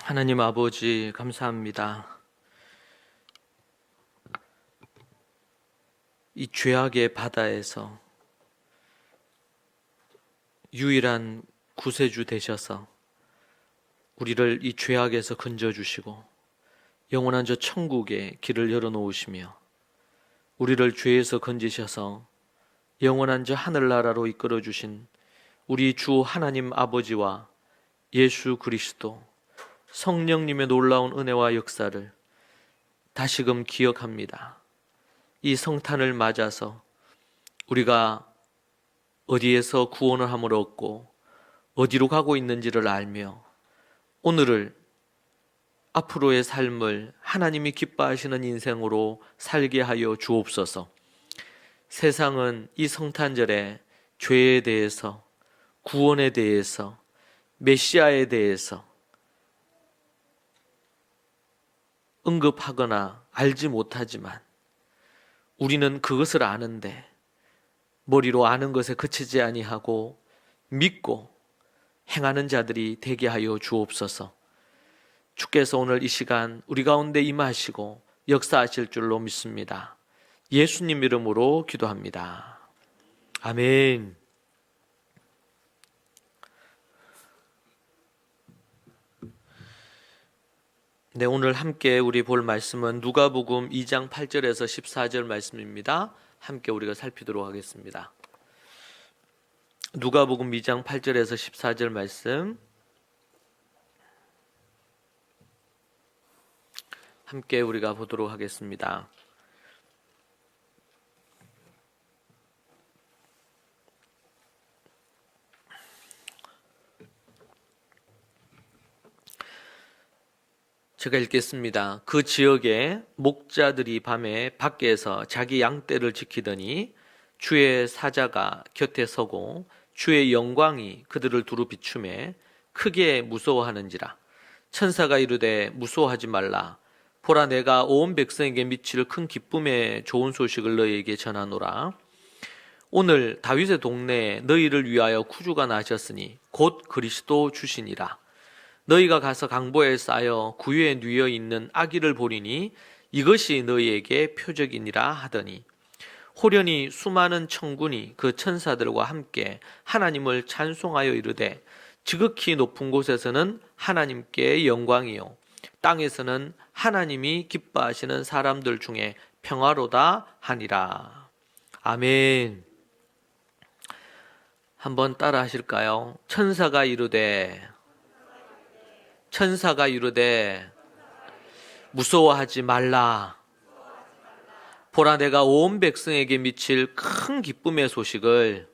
하나님 아버지 감사합니다. 이 죄악의 바다에서 유일한 구세주 되셔서 우리를 이 죄악에서 건져주시고 영원한 저 천국의 길을 열어놓으시며 우리를 죄에서 건지셔서 영원한 저 하늘나라로 이끌어주신 우리 주 하나님 아버지와 예수 그리스도 성령님의 놀라운 은혜와 역사를 다시금 기억합니다. 이 성탄을 맞아서 우리가 어디에서 구원을 함을 얻고 어디로 가고 있는지를 알며 오늘을 앞으로의 삶을 하나님이 기뻐하시는 인생으로 살게 하여 주옵소서. 세상은 이 성탄절에 죄에 대해서, 구원에 대해서, 메시아에 대해서 언급하거나 알지 못하지만 우리는 그것을 아는데 머리로 아는 것에 그치지 아니하고 믿고 행하는 자들이 되게 하여 주옵소서. 주께서 오늘 이 시간 우리 가운데 임하시고 역사하실 줄로 믿습니다. 예수님 이름으로 기도합니다. 아멘. 네, 오늘 함께 우리 볼 말씀은 누가복음 2장 8절에서 14절 말씀입니다. 함께 우리가 살피도록 하겠습니다. 누가복음 2장 8절에서 14절 말씀 함께 우리가 보도록 하겠습니다. 제가 읽겠습니다. 그 지역에 목자들이 밤에 밖에서 자기 양떼를 지키더니 주의 사자가 곁에 서고 주의 영광이 그들을 두루 비추매 크게 무서워하는지라. 천사가 이르되 무서워하지 말라. 보라, 내가 온 백성에게 미칠 큰 기쁨의 좋은 소식을 너희에게 전하노라. 오늘 다윗의 동네에 너희를 위하여 구주가 나셨으니 곧 그리스도 주시니라. 너희가 가서 강보에 쌓여 구유에 뉘어 있는 아기를 보리니 이것이 너희에게 표적이니라 하더니 호련히 수많은 천군이 그 천사들과 함께 하나님을 찬송하여 이르되 지극히 높은 곳에서는 하나님께 영광이요 땅에서는 하나님이 기뻐하시는 사람들 중에 평화로다 하니라. 아멘. 한번 따라 하실까요? 천사가 이르되 무서워하지 말라. 보라, 내가 온 백성에게 미칠 큰 기쁨의 소식을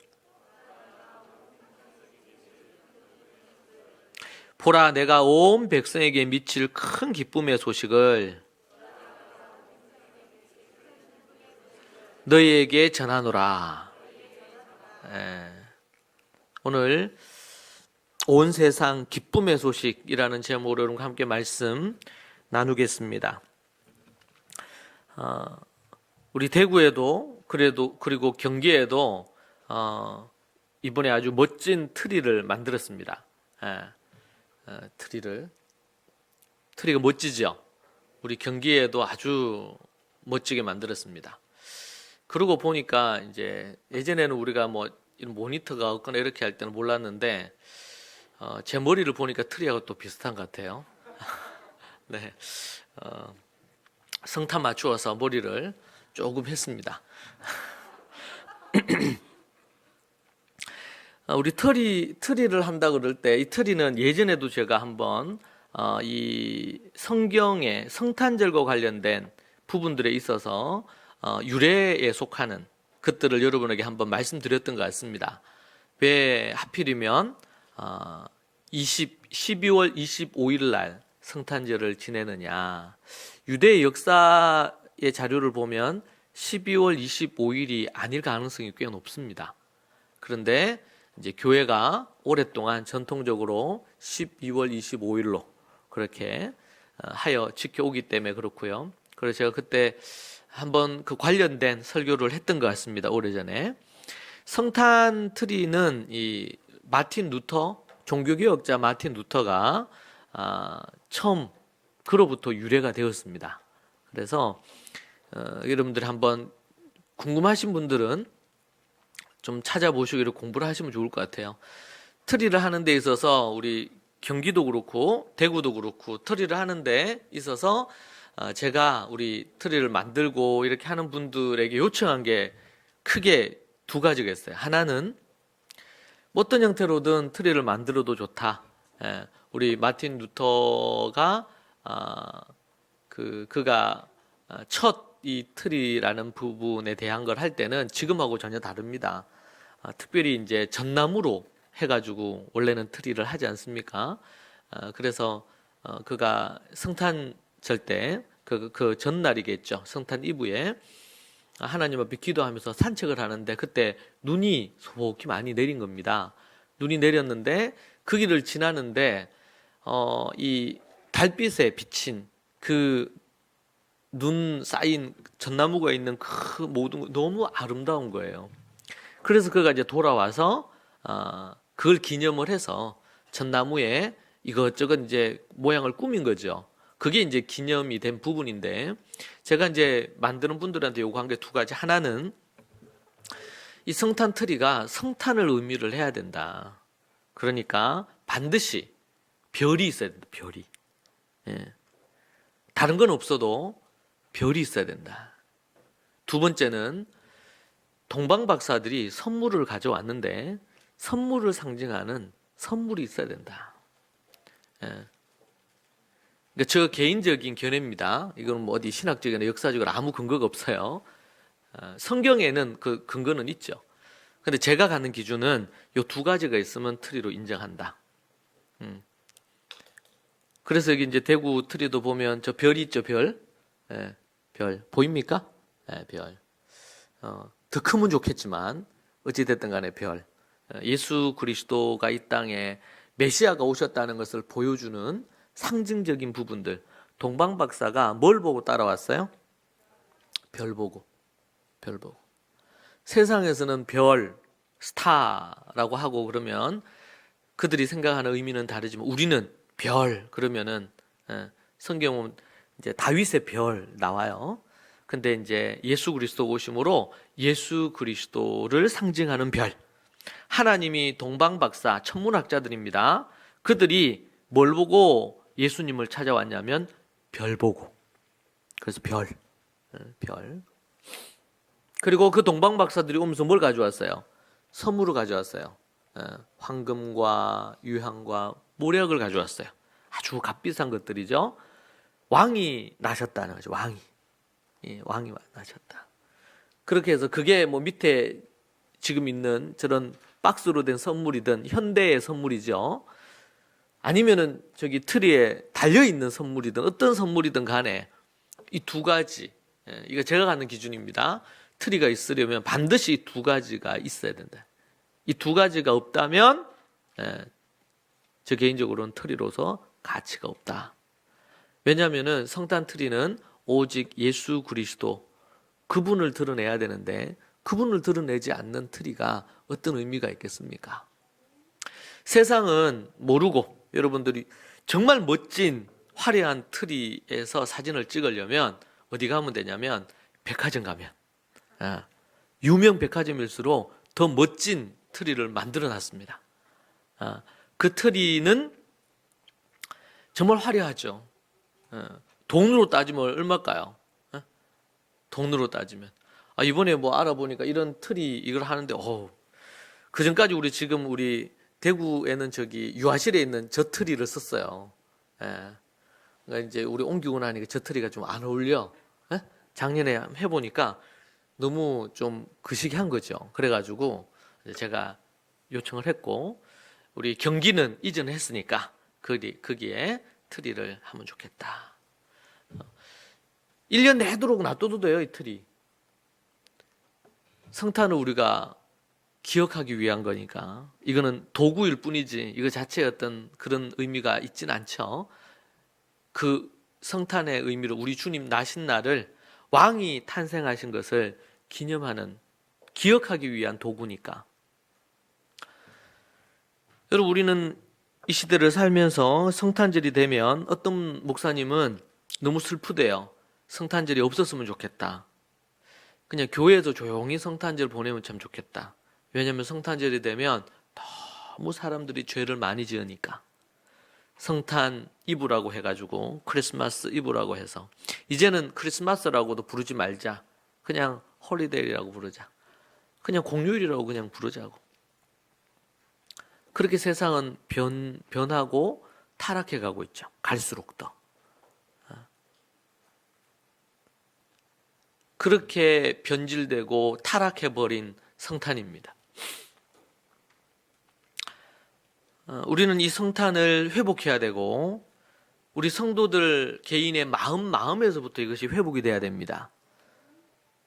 너희에게 전하노라. 오늘 온 세상 기쁨의 소식이라는 제목으로 여러분과 함께 말씀 나누겠습니다. 우리 대구에도 그리고 경기에도 이번에 아주 멋진 트리를 만들었습니다. 트리가 멋지죠? 우리 경기에도 아주 멋지게 만들었습니다. 그러고 보니까 이제 예전에는 우리가 뭐 이런 모니터가 없거나 이렇게 할 때는 몰랐는데 제 머리를 보니까 트리하고 또 비슷한 것 같아요. 네, 성탄 맞추어서 머리를 조금 했습니다. 우리 트리를 한다 그럴 때 이 트리는 예전에도 제가 한번 이 성경의 성탄절과 관련된 부분들에 있어서 유래에 속하는 것들을 여러분에게 한번 말씀드렸던 것 같습니다. 왜 하필이면 12월 25일 날 성탄절을 지내느냐. 유대의 역사의 자료를 보면 12월 25일이 아닐 가능성이 꽤 높습니다. 그런데 이제 교회가 오랫동안 전통적으로 12월 25일로 그렇게 하여 지켜오기 때문에 그렇고요. 그래서 제가 그때 한번 그 관련된 설교를 했던 것 같습니다. 오래전에. 성탄 트리는 이 마틴 루터, 종교개혁자 마틴 루터가 처음 그로부터 유래가 되었습니다. 그래서 여러분들이 한번 궁금하신 분들은 좀 찾아보시기를 공부를 하시면 좋을 것 같아요. 트리를 하는 데 있어서 우리 경기도 그렇고 대구도 그렇고 트리를 하는 데 있어서 제가 우리 트리를 만들고 이렇게 하는 분들에게 요청한 게 크게 두 가지가 있어요. 하나는 어떤 형태로든 트리를 만들어도 좋다. 우리 마틴 루터가 그가 첫 이 트리라는 부분에 대한 걸 할 때는 지금하고 전혀 다릅니다. 특별히 이제 전나무로 해가지고 원래는 트리를 하지 않습니까? 그래서 그가 성탄절 때 그 전날이겠죠. 성탄 이브에 하나님 앞에 기도하면서 산책을 하는데 그때 눈이 소복히 많이 내린 겁니다. 눈이 내렸는데 그 길을 지나는데 이 달빛에 비친 그 눈 쌓인 전나무가 있는 그 모든 거 너무 아름다운 거예요. 그래서 그가 이제 돌아와서 그걸 기념을 해서 전나무에 이것저것 이제 모양을 꾸민 거죠. 그게 이제 기념이 된 부분인데 제가 이제 만드는 분들한테 요구한 게 두 가지. 하나는 이 성탄 트리가 성탄을 의미를 해야 된다. 그러니까 반드시 별이 있어야 된다. 별이. 다른 건 없어도 별이 있어야 된다. 두 번째는 동방 박사들이 선물을 가져왔는데 선물을 상징하는 선물이 있어야 된다. 그러니까 저 개인적인 견해입니다. 이건 뭐 어디 신학적이나 역사적으로 아무 근거가 없어요. 성경에는 그 근거는 있죠. 근데 제가 가는 기준은 요 두 가지가 있으면 트리로 인정한다. 그래서 여기 이제 대구 트리도 보면 저 별이 있죠, 별. 별 보입니까? 별. 더 크면 좋겠지만 어찌됐든 간에 별. 예수 그리스도가 이 땅에 메시아가 오셨다는 것을 보여주는 상징적인 부분들. 동방 박사가 뭘 보고 따라왔어요? 별 보고. 별 보고. 세상에서는 별, 스타라고 하고 그러면 그들이 생각하는 의미는 다르지만 우리는 별 그러면은 성경은 이제 다윗의 별 나와요. 근데 이제 예수 그리스도 오심으로 예수 그리스도를 상징하는 별. 하나님이 동방 박사 천문학자들입니다. 그들이 뭘 보고 예수님을 찾아왔냐면 별 보고. 그래서 별. 그리고 그 동방 박사들이 오면서 뭘 가져왔어요? 선물을 가져왔어요. 황금과 유향과 모략을 가져왔어요. 아주 값비싼 것들이죠. 왕이 나셨다는 거죠. 왕이 나셨다. 그렇게 해서 그게 뭐 밑에 지금 있는 저런 박스로 된 선물이든 현대의 선물이죠. 아니면은 저기 트리에 달려 있는 선물이든 어떤 선물이든 간에 이 두 가지, 이거 제가 갖는 기준입니다. 트리가 있으려면 반드시 이 두 가지가 있어야 된다. 이 두 가지가 없다면 저 개인적으로는 트리로서 가치가 없다. 왜냐하면은 성탄 트리는 오직 예수 그리스도 그분을 드러내야 되는데 그분을 드러내지 않는 트리가 어떤 의미가 있겠습니까? 세상은 모르고 여러분들이 정말 멋진 화려한 트리에서 사진을 찍으려면 어디 가면 되냐면 백화점 가면 유명 백화점일수록 더 멋진 트리를 만들어 놨습니다. 그 트리는 정말 화려하죠. 돈으로 따지면 얼마일까요? 돈으로 따지면 이번에 뭐 알아보니까 이런 트리 이걸 하는데 그 전까지 우리 대구에는 저기 유아실에 있는 저 트리를 썼어요. 그러니까 이제 우리 옮기고 나니까 저 트리가 좀 안 어울려. 작년에 해보니까 너무 좀 거시기한 거죠. 그래가지고 제가 요청을 했고 우리 경기는 이전했으니까 거기에 트리를 하면 좋겠다. 1년 내도록 놔둬도 돼요, 이 트리. 성탄을 우리가 기억하기 위한 거니까 이거는 도구일 뿐이지 이거 자체의 어떤 그런 의미가 있진 않죠. 그 성탄의 의미로 우리 주님 나신 날을 왕이 탄생하신 것을 기억하기 위한 도구니까. 여러분 우리는 이 시대를 살면서 성탄절이 되면 어떤 목사님은 너무 슬프대요. 성탄절이 없었으면 좋겠다. 그냥 교회에서 조용히 성탄절 보내면 참 좋겠다. 왜냐하면 성탄절이 되면 너무 사람들이 죄를 많이 지으니까. 성탄 이브라고 해가지고 크리스마스 이브라고 해서 이제는 크리스마스라고도 부르지 말자. 그냥 홀리데이라고 부르자. 그냥 공휴일이라고 그냥 부르자고. 그렇게 세상은 변하고 타락해 가고 있죠. 갈수록 더. 그렇게 변질되고 타락해버린 성탄입니다. 우리는 이 성탄을 회복해야 되고 우리 성도들 개인의 마음에서부터 이것이 회복이 돼야 됩니다.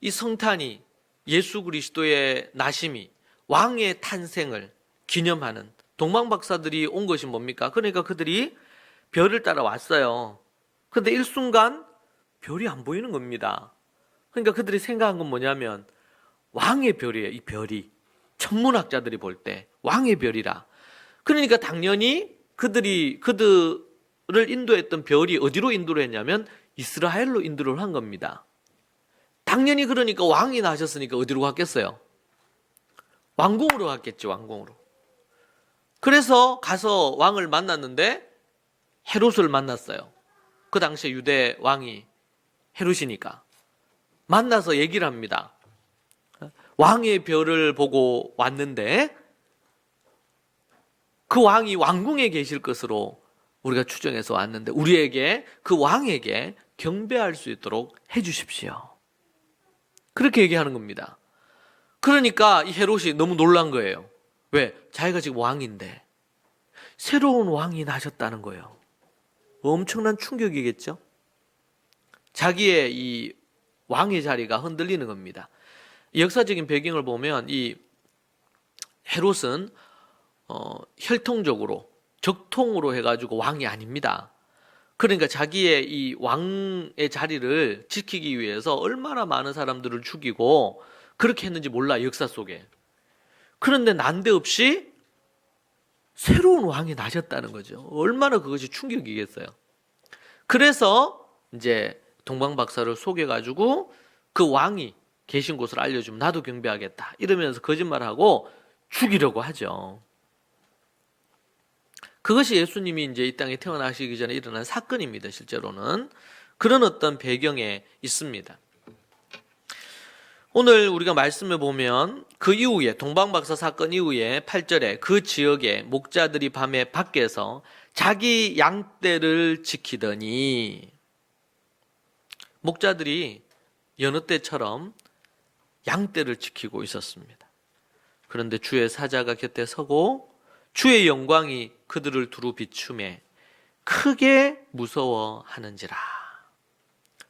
이 성탄이 예수 그리스도의 나심이 왕의 탄생을 기념하는 동방박사들이 온 것이 뭡니까? 그러니까 그들이 별을 따라 왔어요. 그런데 일순간 별이 안 보이는 겁니다. 그러니까 그들이 생각한 건 뭐냐면 왕의 별이에요. 이 별이 천문학자들이 볼 때 왕의 별이라. 그러니까 당연히 그들을 인도했던 별이 어디로 인도를 했냐면 이스라엘로 인도를 한 겁니다. 당연히 그러니까 왕이 나셨으니까 어디로 갔겠어요? 왕궁으로 갔겠죠. 왕궁으로. 그래서 가서 왕을 만났는데 헤롯을 만났어요. 그 당시에 유대 왕이 헤롯이니까 만나서 얘기를 합니다. 왕의 별을 보고 왔는데 그 왕이 왕궁에 계실 것으로 우리가 추정해서 왔는데 우리에게 그 왕에게 경배할 수 있도록 해주십시오. 그렇게 얘기하는 겁니다. 그러니까 이 헤롯이 너무 놀란 거예요. 왜? 자기가 지금 왕인데 새로운 왕이 나셨다는 거예요. 엄청난 충격이겠죠? 자기의 이 왕의 자리가 흔들리는 겁니다. 역사적인 배경을 보면 이 헤롯은 혈통적으로 적통으로 해가지고 왕이 아닙니다. 그러니까 자기의 이 왕의 자리를 지키기 위해서 얼마나 많은 사람들을 죽이고 그렇게 했는지 몰라, 역사 속에. 그런데 난데없이 새로운 왕이 나셨다는 거죠. 얼마나 그것이 충격이겠어요. 그래서 이제 동방박사를 속여가지고 그 왕이 계신 곳을 알려주면 나도 경배하겠다 이러면서 거짓말하고 죽이려고 하죠. 그것이 예수님이 이제 이 땅에 태어나시기 전에 일어난 사건입니다. 실제로는 그런 어떤 배경에 있습니다. 오늘 우리가 말씀을 보면 그 이후에 동방박사 사건 이후에 8절에 그 지역에 목자들이 밤에 밖에서 자기 양떼를 지키더니, 목자들이 여느 때처럼 양떼를 지키고 있었습니다. 그런데 주의 사자가 곁에 서고 주의 영광이 그들을 두루 비추매 크게 무서워하는지라.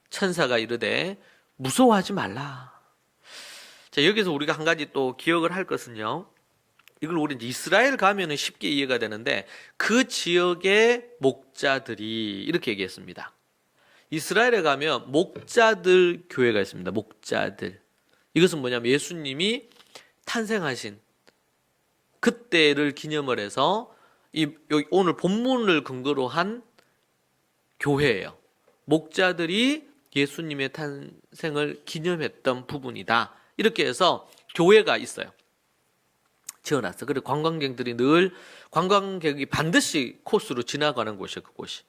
천사가 이르되 무서워하지 말라. 자, 여기서 우리가 한 가지 또 기억을 할 것은요, 이걸 우리 이스라엘 가면은 쉽게 이해가 되는데 그 지역의 목자들이 이렇게 얘기했습니다. 이스라엘에 가면 목자들 교회가 있습니다. 목자들. 이것은 뭐냐면 예수님이 탄생하신 그때를 기념을 해서 여기 오늘 본문을 근거로 한 교회예요. 목자들이 예수님의 탄생을 기념했던 부분이다. 이렇게 해서 교회가 있어요. 지어놨어. 그리고 관광객들이 늘 관광객이 반드시 코스로 지나가는 곳이에요. 그곳이.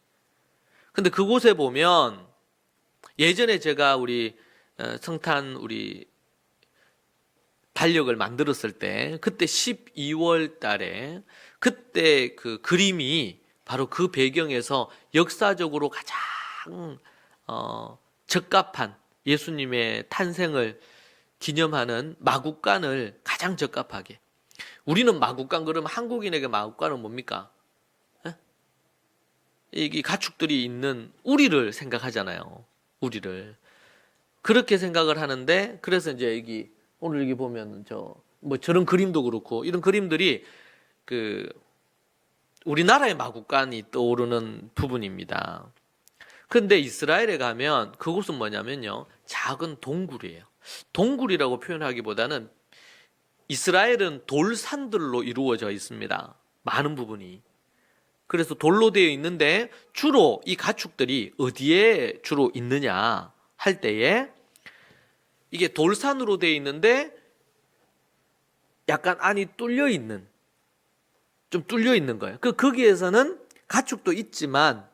근데 그곳에 보면 예전에 제가 우리 성탄 우리 달력을 만들었을 때 그때 12월 달에 그때 그 그림이 바로 그 배경에서 역사적으로 가장 적합한 예수님의 탄생을 기념하는 마국간을 가장 적합하게. 우리는 마국간 그러면 한국인에게 마국간은 뭡니까? 이 가축들이 있는 우리를 생각하잖아요. 우리를. 그렇게 생각을 하는데, 그래서 이제 여기 오늘 여기 보면 저런 그림도 그렇고 이런 그림들이 그 우리나라의 마국간이 떠오르는 부분입니다. 그런데 이스라엘에 가면 그곳은 뭐냐면요, 작은 동굴이에요. 동굴이라고 표현하기보다는 이스라엘은 돌산들로 이루어져 있습니다. 많은 부분이. 그래서 돌로 되어 있는데 주로 이 가축들이 어디에 주로 있느냐 할 때에 이게 돌산으로 되어 있는데 약간 안이 뚫려 있는, 좀 뚫려 있는 거예요. 거기에서는 가축도 있지만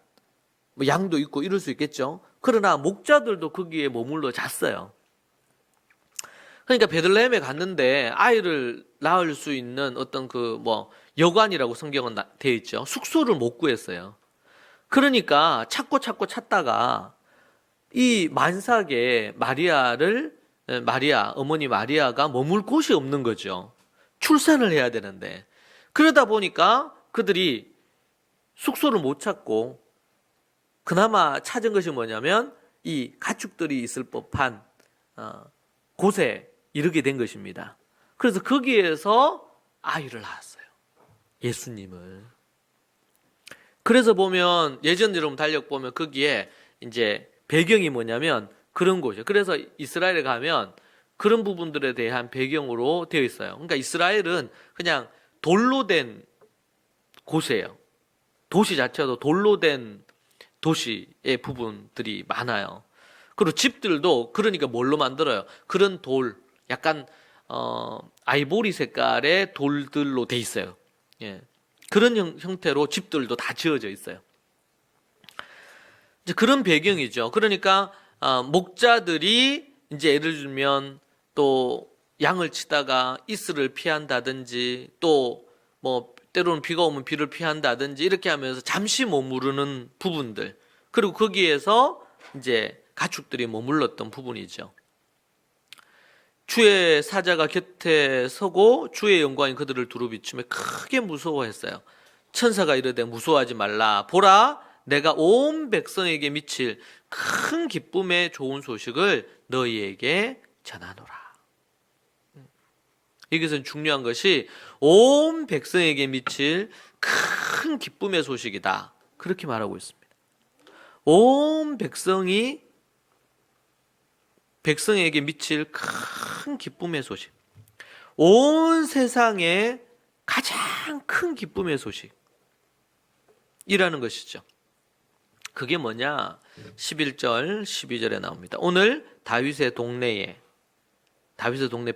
뭐 양도 있고 이럴 수 있겠죠. 그러나 목자들도 거기에 머물러 잤어요. 그러니까 베들레헴에 갔는데 아이를 낳을 수 있는 어떤 여관이라고 성경은 되어 있죠. 숙소를 못 구했어요. 그러니까 찾고 찾다가 이 만삭에 어머니 마리아가 머물 곳이 없는 거죠. 출산을 해야 되는데. 그러다 보니까 그들이 숙소를 못 찾고 그나마 찾은 것이 뭐냐면 이 가축들이 있을 법한 곳에 이르게 된 것입니다. 그래서 거기에서 아이를 낳았어요. 예수님을. 그래서 보면 예전 여러분 달력 보면 거기에 이제 배경이 뭐냐면 그런 곳이에요. 그래서 이스라엘에 가면 그런 부분들에 대한 배경으로 되어 있어요. 그러니까 이스라엘은 그냥 돌로 된 곳이에요. 도시 자체도 돌로 된 도시의 부분들이 많아요. 그리고 집들도 그러니까 뭘로 만들어요? 그런 돌, 약간 아이보리 색깔의 돌들로 돼 있어요. 예. 그런 형태로 집들도 다 지어져 있어요. 이제 그런 배경이죠. 그러니까 목자들이 이제 예를 들면 또 양을 치다가 이슬을 피한다든지 또 뭐 때로는 비가 오면 비를 피한다든지 이렇게 하면서 잠시 머무르는 부분들, 그리고 거기에서 이제 가축들이 머물렀던 부분이죠. 주의 사자가 곁에 서고 주의 영광이 그들을 두루 비추며 크게 무서워했어요. 천사가 이르되 무서워하지 말라. 보라, 내가 온 백성에게 미칠 큰 기쁨의 좋은 소식을 너희에게 전하노라. 여기서는 중요한 것이 온 백성에게 미칠 큰 기쁨의 소식이다. 그렇게 말하고 있습니다. 온 백성에게 미칠 큰 기쁨의 소식. 온 세상에 가장 큰 기쁨의 소식이라는 것이죠. 그게 뭐냐? 11절, 12절에 나옵니다. 오늘 다윗의 동네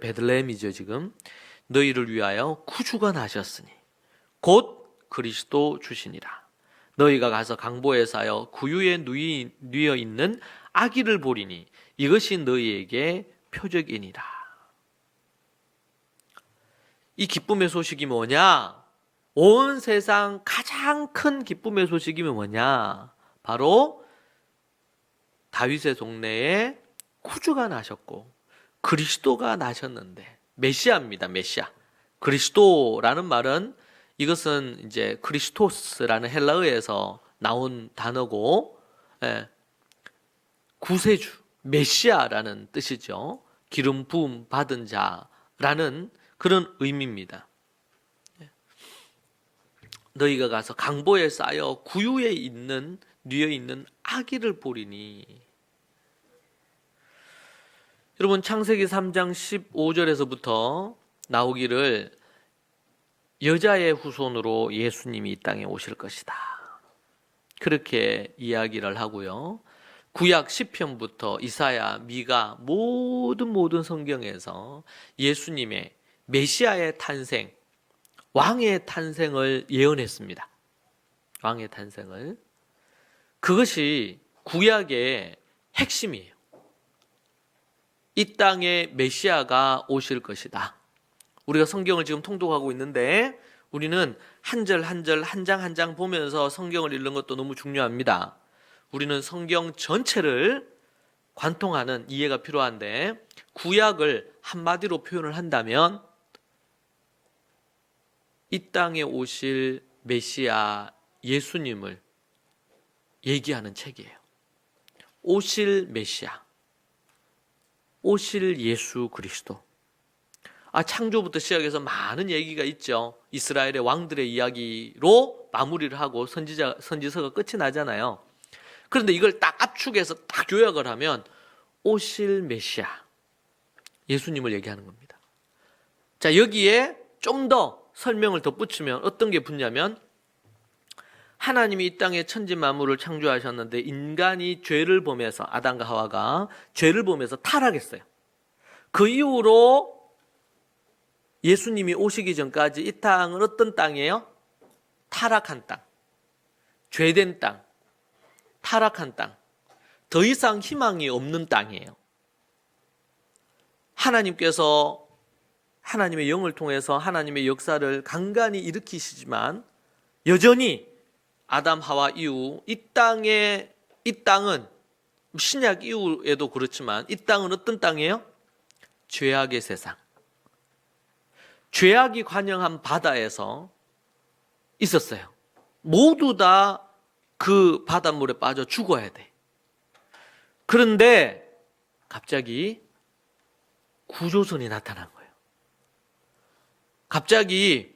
베들레헴이죠, 지금. 너희를 위하여 구주가 나셨으니 곧 그리스도 주시니라. 너희가 가서 강보에 쌓여 구유에 누여 있는 아기를 보리니 이것이 너희에게 표적이니라. 이 기쁨의 소식이 뭐냐? 온 세상 가장 큰 기쁨의 소식이 뭐냐? 바로 다윗의 동네에 구주가 나셨고 그리스도가 나셨는데, 메시아입니다. 메시아. 그리스도라는 말은 이것은 이제 크리스토스라는 헬라어에서 나온 단어고, 구세주, 메시아라는 뜻이죠. 기름 부음 받은 자라는 그런 의미입니다. 너희가 가서 강보에 쌓여 구유에 누여 있는 아기를 보리니. 여러분, 창세기 3장 15절에서부터 나오기를 여자의 후손으로 예수님이 이 땅에 오실 것이다. 그렇게 이야기를 하고요. 구약 시편부터 이사야, 미가 모든 성경에서 예수님의 메시아의 탄생, 왕의 탄생을 예언했습니다. 왕의 탄생을. 그것이 구약의 핵심이에요. 이 땅에 메시아가 오실 것이다. 우리가 성경을 지금 통독하고 있는데 우리는 한 절 한 절, 한 장 한 장 보면서 성경을 읽는 것도 너무 중요합니다. 우리는 성경 전체를 관통하는 이해가 필요한데, 구약을 한마디로 표현을 한다면 이 땅에 오실 메시아 예수님을 얘기하는 책이에요. 오실 메시아, 오실 예수 그리스도. 창조부터 시작해서 많은 얘기가 있죠. 이스라엘의 왕들의 이야기로 마무리를 하고 선지서가 끝이 나잖아요. 그런데 이걸 딱 압축해서 딱 요약을 하면 오실 메시아, 예수님을 얘기하는 겁니다. 자, 여기에 좀 더 설명을 덧붙이면 어떤 게 붙냐면 하나님이 이 땅에 천지 만물을 창조하셨는데 인간이 죄를 범해서 아담과 하와가 죄를 범해서 타락했어요. 그 이후로 예수님이 오시기 전까지 이 땅은 어떤 땅이에요? 타락한 땅, 죄된 땅, 타락한 땅, 더 이상 희망이 없는 땅이에요. 하나님께서 하나님의 영을 통해서 하나님의 역사를 간간히 일으키시지만 여전히 아담 하와 이후 이 땅은 신약 이후에도 그렇지만 이 땅은 어떤 땅이에요? 죄악의 세상. 죄악이 관영한 바다에서 있었어요. 모두 다 그 바닷물에 빠져 죽어야 돼. 그런데 갑자기 구조선이 나타난 거예요. 갑자기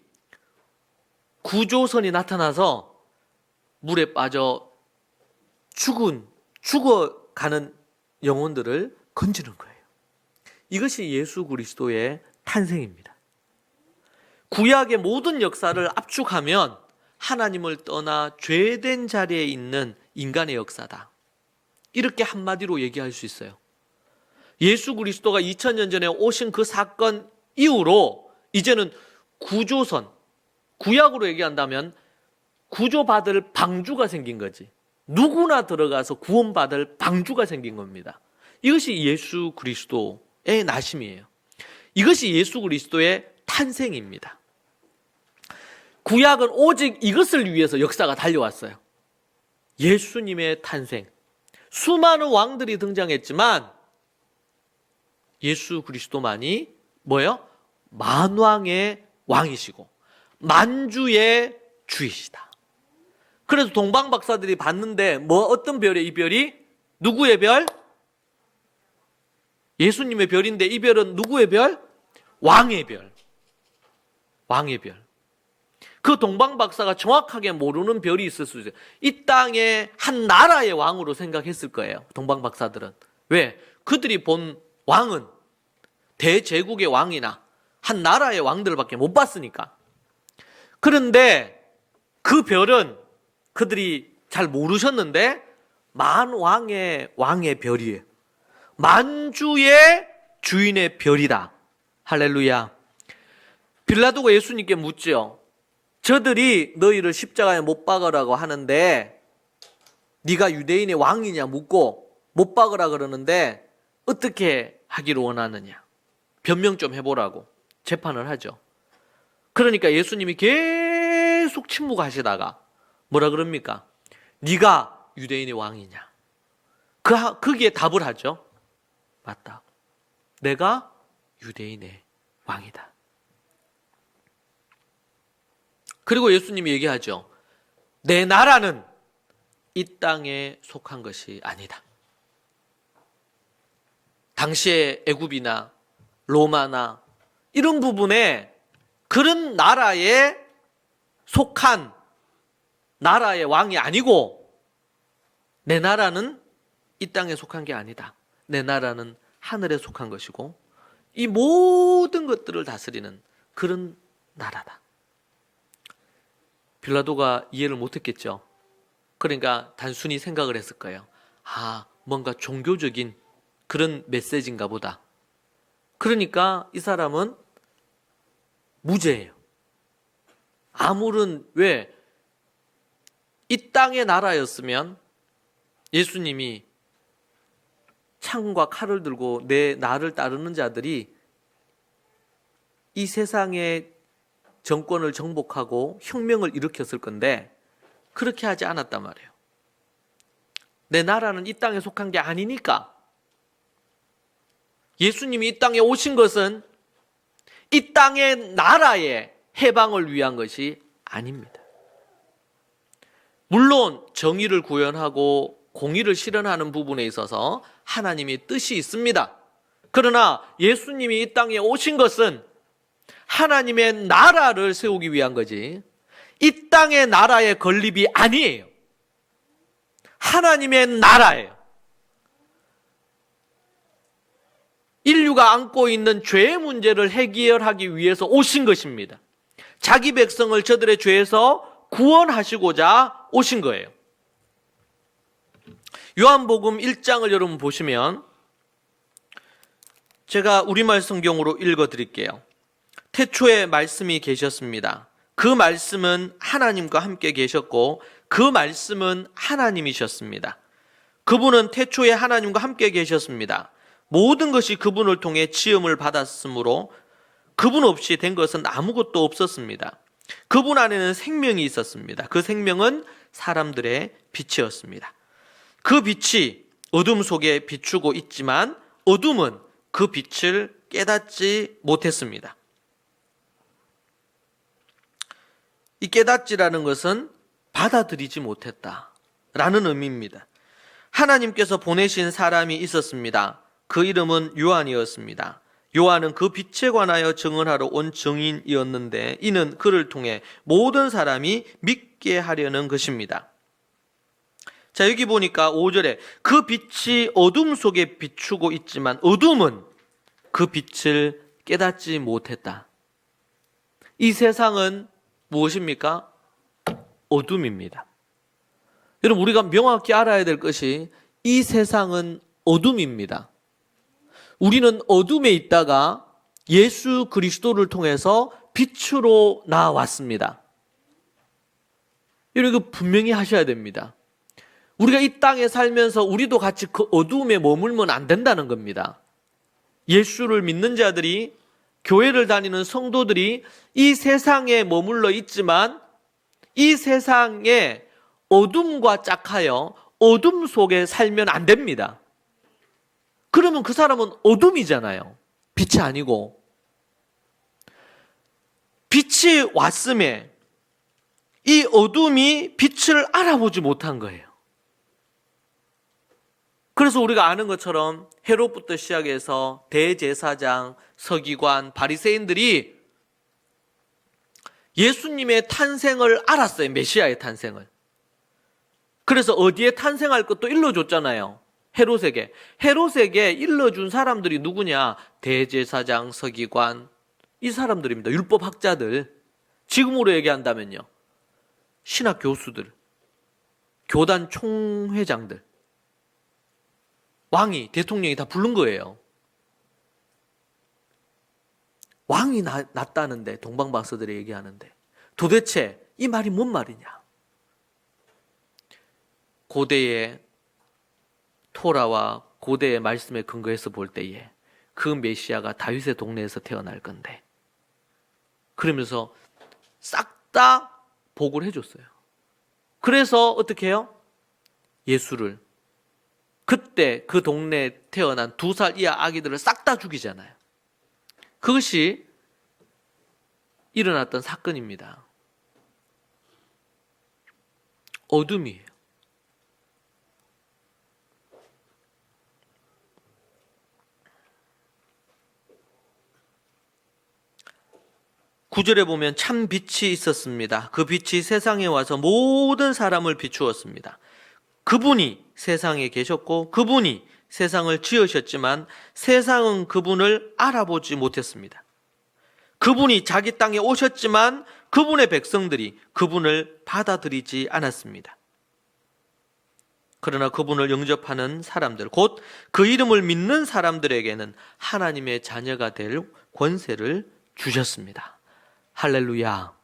구조선이 나타나서 물에 빠져 죽어가는 영혼들을 건지는 거예요. 이것이 예수 그리스도의 탄생입니다. 구약의 모든 역사를 압축하면 하나님을 떠나 죄된 자리에 있는 인간의 역사다. 이렇게 한마디로 얘기할 수 있어요. 예수 그리스도가 2000년 전에 오신 그 사건 이후로 이제는 구조선, 구약으로 얘기한다면 구조받을 방주가 생긴 거지. 누구나 들어가서 구원받을 방주가 생긴 겁니다. 이것이 예수 그리스도의 나심이에요. 이것이 예수 그리스도의 탄생입니다. 구약은 오직 이것을 위해서 역사가 달려왔어요. 예수님의 탄생. 수많은 왕들이 등장했지만 예수 그리스도만이 뭐예요? 만왕의 왕이시고 만주의 주이시다. 그래서 동방 박사들이 봤는데 어떤 별이에요? 이 별이? 누구의 별? 예수님의 별인데 이 별은 누구의 별? 왕의 별. 왕의 별. 그 동방 박사가 정확하게 모르는 별이 있을 수 있어요. 이 땅의 한 나라의 왕으로 생각했을 거예요. 동방 박사들은. 왜? 그들이 본 왕은 대제국의 왕이나 한 나라의 왕들밖에 못 봤으니까. 그런데 그 별은 그들이 잘 모르셨는데 만왕의 왕의 별이에요. 만주의 주인의 별이다. 할렐루야. 빌라도가 예수님께 묻죠. 저들이 너희를 십자가에 못 박으라고 하는데 네가 유대인의 왕이냐 묻고 못 박으라 그러는데 어떻게 하기를 원하느냐. 변명 좀 해보라고 재판을 하죠. 그러니까 예수님이 계속 침묵하시다가 뭐라 그럽니까? 네가 유대인의 왕이냐. 거기에 답을 하죠. 맞다. 내가 유대인의 왕이다. 그리고 예수님이 얘기하죠. 내 나라는 이 땅에 속한 것이 아니다. 당시의 애굽이나 로마나 이런 부분에 그런 나라에 속한 나라의 왕이 아니고 내 나라는 이 땅에 속한 게 아니다. 내 나라는 하늘에 속한 것이고 이 모든 것들을 다스리는 그런 나라다. 빌라도가 이해를 못했겠죠. 그러니까 단순히 생각을 했을 거예요. 뭔가 종교적인 그런 메시지인가 보다. 그러니까 이 사람은 무죄예요. 왜? 이 땅의 나라였으면 예수님이 창과 칼을 들고 나를 따르는 자들이 이 세상의 정권을 정복하고 혁명을 일으켰을 건데 그렇게 하지 않았단 말이에요. 내 나라는 이 땅에 속한 게 아니니까. 예수님이 이 땅에 오신 것은 이 땅의 나라의 해방을 위한 것이 아닙니다. 물론 정의를 구현하고 공의를 실현하는 부분에 있어서 하나님의 뜻이 있습니다. 그러나 예수님이 이 땅에 오신 것은 하나님의 나라를 세우기 위한 거지 이 땅의 나라의 건립이 아니에요. 하나님의 나라예요. 인류가 안고 있는 죄의 문제를 해결하기 위해서 오신 것입니다. 자기 백성을 저들의 죄에서 구원하시고자 오신 거예요. 요한복음 1장을 여러분 보시면 제가 우리말 성경으로 읽어드릴게요. 태초에 말씀이 계셨습니다. 그 말씀은 하나님과 함께 계셨고 그 말씀은 하나님이셨습니다. 그분은 태초에 하나님과 함께 계셨습니다. 모든 것이 그분을 통해 지음을 받았으므로 그분 없이 된 것은 아무것도 없었습니다. 그분 안에는 생명이 있었습니다. 그 생명은 사람들의 빛이었습니다. 그 빛이 어둠 속에 비추고 있지만 어둠은 그 빛을 깨닫지 못했습니다. 이 깨닫지라는 것은 받아들이지 못했다라는 의미입니다. 하나님께서 보내신 사람이 있었습니다. 그 이름은 요한이었습니다. 요한은 그 빛에 관하여 증언하러 온 증인이었는데 이는 그를 통해 모든 사람이 믿게 하려는 것입니다. 자, 여기 보니까 5절에 그 빛이 어둠 속에 비추고 있지만 어둠은 그 빛을 깨닫지 못했다. 이 세상은 무엇입니까? 어둠입니다. 여러분, 우리가 명확히 알아야 될 것이 이 세상은 어둠입니다. 우리는 어둠에 있다가 예수 그리스도를 통해서 빛으로 나왔습니다. 여러분, 이거 분명히 하셔야 됩니다. 우리가 이 땅에 살면서 우리도 같이 그 어두움에 머물면 안 된다는 겁니다. 예수를 믿는 자들이, 교회를 다니는 성도들이 이 세상에 머물러 있지만 이 세상에 어둠과 짝하여 어둠 속에 살면 안 됩니다. 그러면 그 사람은 어둠이잖아요. 빛이 아니고. 빛이 왔음에 이 어둠이 빛을 알아보지 못한 거예요. 그래서 우리가 아는 것처럼 헤롯부터 시작해서 대제사장, 서기관, 바리새인들이 예수님의 탄생을 알았어요. 메시아의 탄생을. 그래서 어디에 탄생할 것도 일러줬잖아요. 헤롯에게. 헤롯에게 일러준 사람들이 누구냐? 대제사장, 서기관, 이 사람들입니다. 율법학자들. 지금으로 얘기한다면요, 신학 교수들, 교단 총회장들, 왕이, 대통령이 다 부른 거예요. 왕이 났다는데, 동방박사들이 얘기하는데 도대체 이 말이 뭔 말이냐? 고대의 토라와 고대의 말씀에 근거해서 볼 때에 그 메시아가 다윗의 동네에서 태어날 건데, 그러면서 싹 다 복을 해줬어요. 그래서 어떻게 해요? 예수를, 그때 그 동네에 태어난 2살 이하 아기들을 싹 다 죽이잖아요. 그것이 일어났던 사건입니다. 어둠이에요. 구절에 보면 참 빛이 있었습니다. 그 빛이 세상에 와서 모든 사람을 비추었습니다. 그분이 세상에 계셨고 그분이 세상을 지으셨지만 세상은 그분을 알아보지 못했습니다. 그분이 자기 땅에 오셨지만 그분의 백성들이 그분을 받아들이지 않았습니다. 그러나 그분을 영접하는 사람들, 곧 그 이름을 믿는 사람들에게는 하나님의 자녀가 될 권세를 주셨습니다. 할렐루야.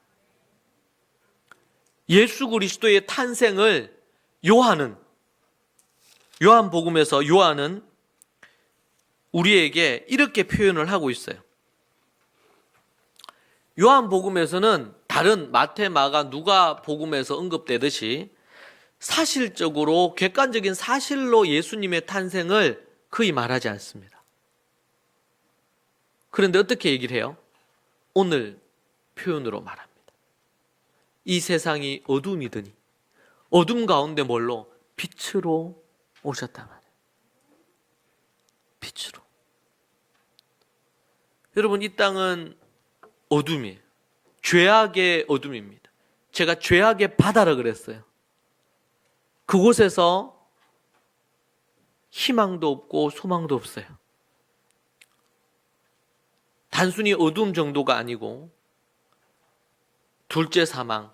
예수 그리스도의 탄생을 요한복음에서 요한은 우리에게 이렇게 표현을 하고 있어요. 요한복음에서는 다른 마태, 마가, 누가 복음에서 언급되듯이 사실적으로 객관적인 사실로 예수님의 탄생을 거의 말하지 않습니다. 그런데 어떻게 얘기를 해요? 오늘 표현으로 말합니다. 이 세상이 어둠이더니 어둠 가운데 뭘로? 빛으로 오셨다 말이에요. 빛으로. 여러분, 이 땅은 어둠이에요. 죄악의 어둠입니다. 제가 죄악의 바다라 그랬어요. 그곳에서 희망도 없고 소망도 없어요. 단순히 어둠 정도가 아니고 둘째 사망,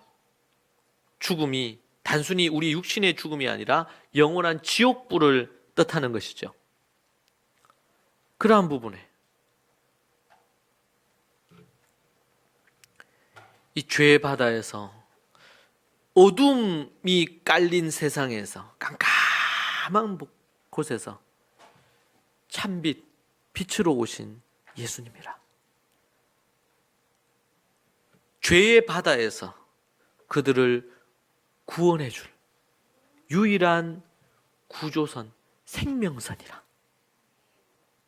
죽음이 단순히 우리 육신의 죽음이 아니라 영원한 지옥불을 뜻하는 것이죠. 그러한 부분에 이 죄의 바다에서 어둠이 깔린 세상에서 깜깜한 곳에서 참빛, 빛으로 오신 예수님이라. 죄의 바다에서 그들을 구원해 줄 유일한 구조선, 생명선이라.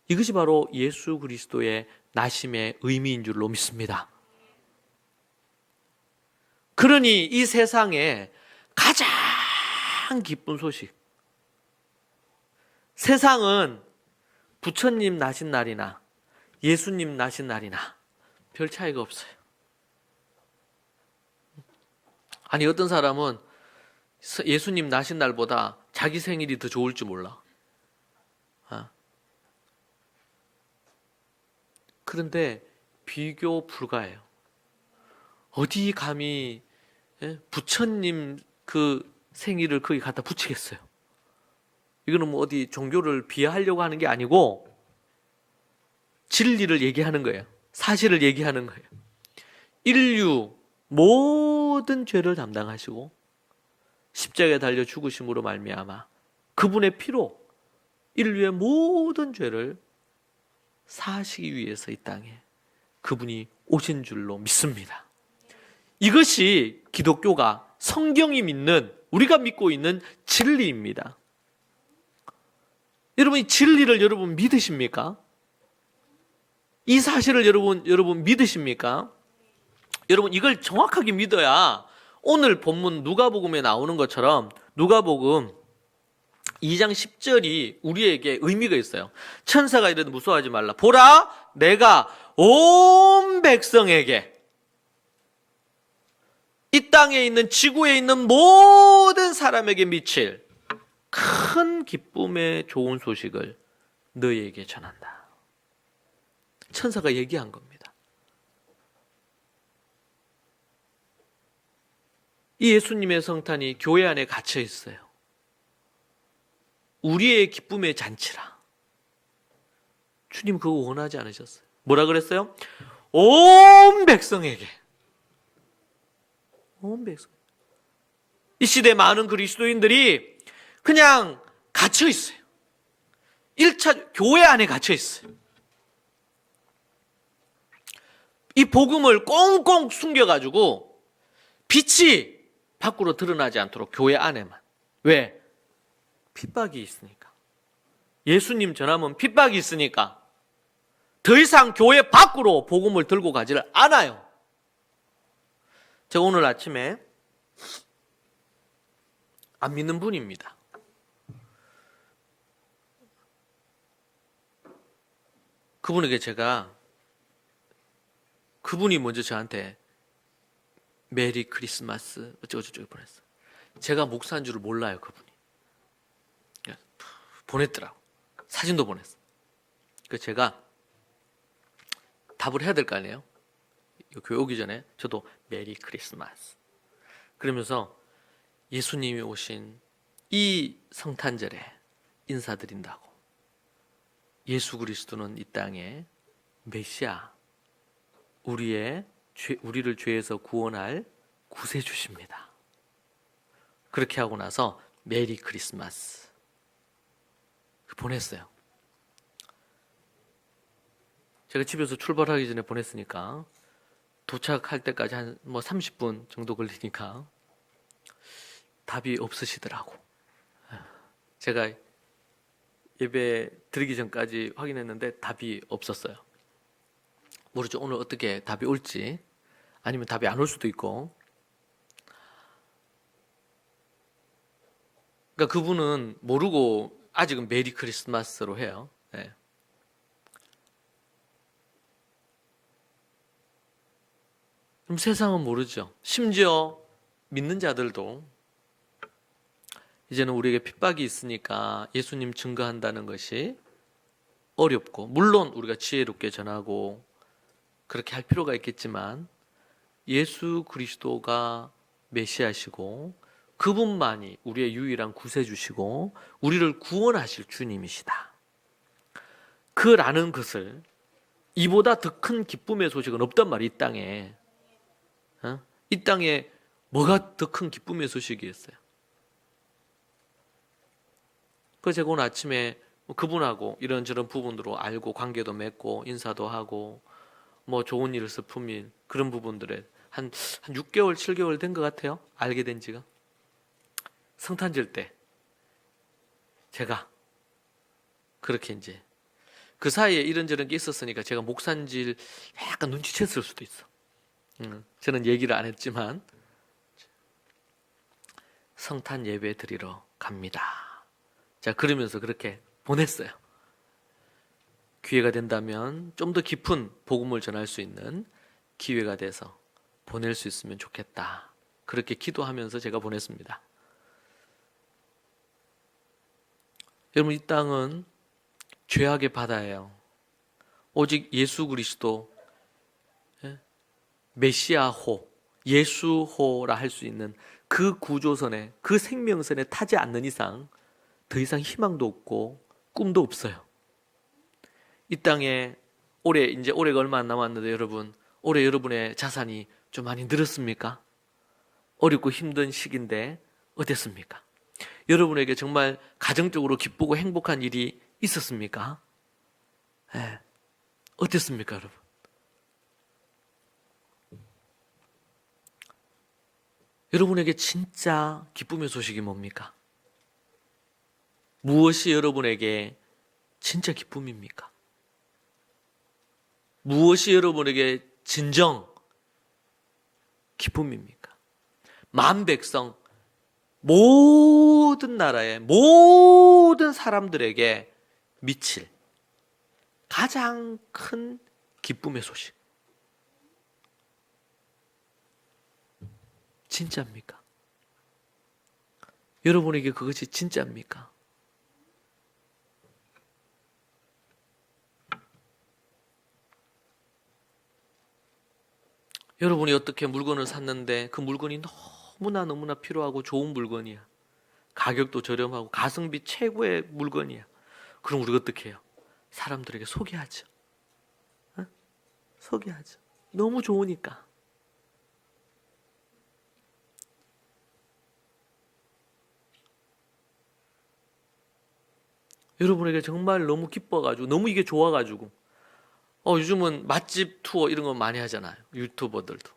이것이 바로 예수 그리스도의 나심의 의미인 줄로 믿습니다. 그러니 이 세상에 가장 기쁜 소식, 세상은 부처님 나신 날이나 예수님 나신 날이나 별 차이가 없어요. 아니, 어떤 사람은 예수님 나신 날보다 자기 생일이 더 좋을지 몰라. 그런데 비교 불가해요. 어디 감히 부처님 그 생일을 거기 갖다 붙이겠어요? 이거는 뭐 어디 종교를 비하하려고 하는 게 아니고 진리를 얘기하는 거예요. 사실을 얘기하는 거예요. 인류 모든 죄를 담당하시고 십자가에 달려 죽으심으로 말미암아 그분의 피로 인류의 모든 죄를 사하시기 위해서 이 땅에 그분이 오신 줄로 믿습니다. 이것이 기독교가 성경이 믿는, 우리가 믿고 있는 진리입니다. 여러분, 이 진리를 여러분 믿으십니까? 이 사실을 여러분 믿으십니까? 여러분, 이걸 정확하게 믿어야 오늘 본문 누가복음에 나오는 것처럼 누가복음 2장 10절이 우리에게 의미가 있어요. 천사가 이르되 무서워하지 말라. 보라, 내가 온 백성에게, 이 땅에 있는, 지구에 있는 모든 사람에게 미칠 큰 기쁨의 좋은 소식을 너희에게 전한다. 천사가 얘기한 겁니다. 이 예수님의 성탄이 교회 안에 갇혀 있어요. 우리의 기쁨의 잔치라. 주님 그거 원하지 않으셨어요. 뭐라 그랬어요? 온 백성에게. 온 백성. 이 시대 많은 그리스도인들이 그냥 갇혀 있어요. 1차 교회 안에 갇혀 있어요. 이 복음을 꽁꽁 숨겨가지고 빛이 밖으로 드러나지 않도록 교회 안에만. 왜? 핍박이 있으니까. 예수님 전하면 핍박이 있으니까 더 이상 교회 밖으로 복음을 들고 가지를 않아요. 제가 오늘 아침에 안 믿는 분입니다. 그분에게 제가, 그분이 먼저 저한테 메리 크리스마스 어쩌고저쩌고 보냈어요. 제가 목사인 줄을 몰라요, 그분이. 보냈더라고. 사진도 보냈어. 그래서 제가 답을 해야 될 거 아니에요? 교회 오기 전에 저도 메리 크리스마스 그러면서 예수님이 오신 이 성탄절에 인사드린다고. 예수 그리스도는 이 땅에 메시아, 우리를 죄에서 구원할 구세주십니다. 그렇게 하고 나서 메리 크리스마스 보냈어요. 제가 집에서 출발하기 전에 보냈으니까 도착할 때까지 한 30분 정도 걸리니까 답이 없으시더라고. 제가 예배 드리기 전까지 확인했는데 답이 없었어요. 모르죠. 오늘 어떻게 답이 올지, 아니면 답이 안 올 수도 있고. 그러니까 그분은 모르고 아직은 메리 크리스마스로 해요. 네. 그럼 세상은 모르죠. 심지어 믿는 자들도 이제는 우리에게 핍박이 있으니까 예수님 증거한다는 것이 어렵고, 물론 우리가 지혜롭게 전하고 그렇게 할 필요가 있겠지만 예수 그리스도가 메시아시고 그분만이 우리의 유일한 구세주시고 우리를 구원하실 주님이시다. 그라는 것을, 이보다 더 큰 기쁨의 소식은 없단 말이에요. 이 땅에. 이 땅에 뭐가 더 큰 기쁨의 소식이었어요? 그래서 제가 오늘 아침에 그분하고 이런저런 부분으로 알고 관계도 맺고 인사도 하고 뭐 좋은 일, 슬픈 일, 그런 부분들에 한 6개월, 7개월 된 것 같아요. 알게 된 지가. 성탄절 때 제가 그렇게 이제 그 사이에 이런저런 게 있었으니까 제가 목산질 약간 눈치챘을 수도 있어. 저는 얘기를 안 했지만 성탄 예배 드리러 갑니다. 자, 그러면서 그렇게 보냈어요. 기회가 된다면 좀 더 깊은 복음을 전할 수 있는 기회가 돼서 보낼 수 있으면 좋겠다. 그렇게 기도하면서 제가 보냈습니다. 여러분, 이 땅은 죄악의 바다예요. 오직 예수 그리스도 메시아호, 예수호라 할 수 있는 그 구조선에, 그 생명선에 타지 않는 이상 더 이상 희망도 없고 꿈도 없어요. 이 땅에 올해가 얼마 안 남았는데 여러분, 올해 여러분의 자산이 좀 많이 늘었습니까? 어렵고 힘든 시기인데 어땠습니까? 여러분에게 정말 가정적으로 기쁘고 행복한 일이 있었습니까? 네. 어땠습니까, 여러분? 여러분에게 진짜 기쁨의 소식이 뭡니까? 무엇이 여러분에게 진짜 기쁨입니까? 무엇이 여러분에게 진정 기쁨입니까? 만 백성, 모든 나라의 모든 사람들에게 미칠 가장 큰 기쁨의 소식. 진짜입니까? 여러분에게 그것이 진짜입니까? 여러분이 어떻게 물건을 샀는데 그 물건이 너무나 필요하고 좋은 물건이야. 가격도 저렴하고 가성비 최고의 물건이야. 그럼 우리가 어떻게 해요? 사람들에게 소개하죠. 소개하죠. 너무 좋으니까. 여러분에게 정말 너무 기뻐가지고, 너무 이게 좋아가지고, 요즘은 맛집 투어 이런 거 많이 하잖아요. 유튜버들도.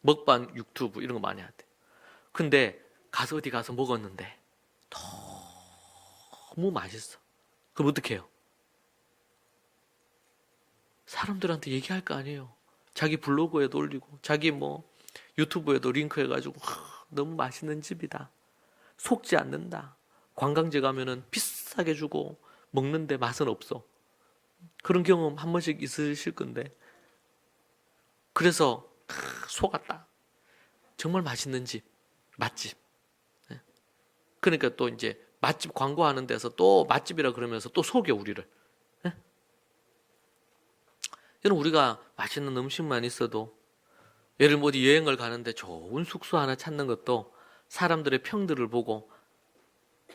먹방 유튜브 이런 거 많이 하대. 근데 어디 가서 먹었는데 너무 맛있어. 그럼 어떻게 해요? 사람들한테 얘기할 거 아니에요. 자기 블로그에도 올리고 자기 유튜브에도 링크 해가지고 너무 맛있는 집이다. 속지 않는다. 관광지 가면은 비싸게 주고 먹는데 맛은 없어. 그런 경험 한 번씩 있으실 건데, 그래서 속았다. 정말 맛있는 집, 맛집. 그러니까 또 이제 맛집 광고하는 데서 또 맛집이라 그러면서 또 속여 우리를. 여러분, 우리가 맛있는 음식만 있어도, 예를 들면 어디 여행을 가는데 좋은 숙소 하나 찾는 것도 사람들의 평들을 보고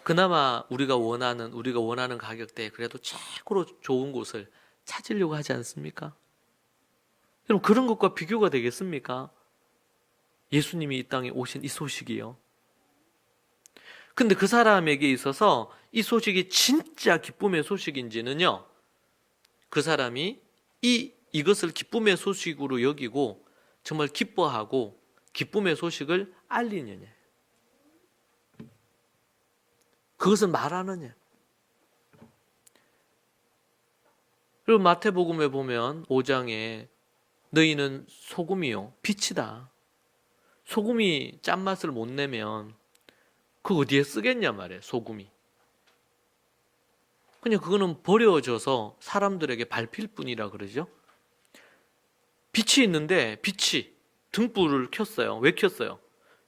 그나마 우리가 원하는 가격대에 그래도 최고로 좋은 곳을 찾으려고 하지 않습니까? 여러분, 그런 것과 비교가 되겠습니까? 예수님이 이 땅에 오신 이 소식이요. 근데 그 사람에게 있어서 이 소식이 진짜 기쁨의 소식인지는요, 그 사람이 이것을 기쁨의 소식으로 여기고 정말 기뻐하고 기쁨의 소식을 알리느냐, 그것을 말하느냐. 그리고 마태복음에 보면 5장에 너희는 소금이요 빛이다. 소금이 짠맛을 못 내면 그 어디에 쓰겠냐 말이에요. 소금이. 그냥 그거는 버려져서 사람들에게 밟힐 뿐이라 그러죠. 빛이 있는데 빛이 등불을 켰어요. 왜 켰어요?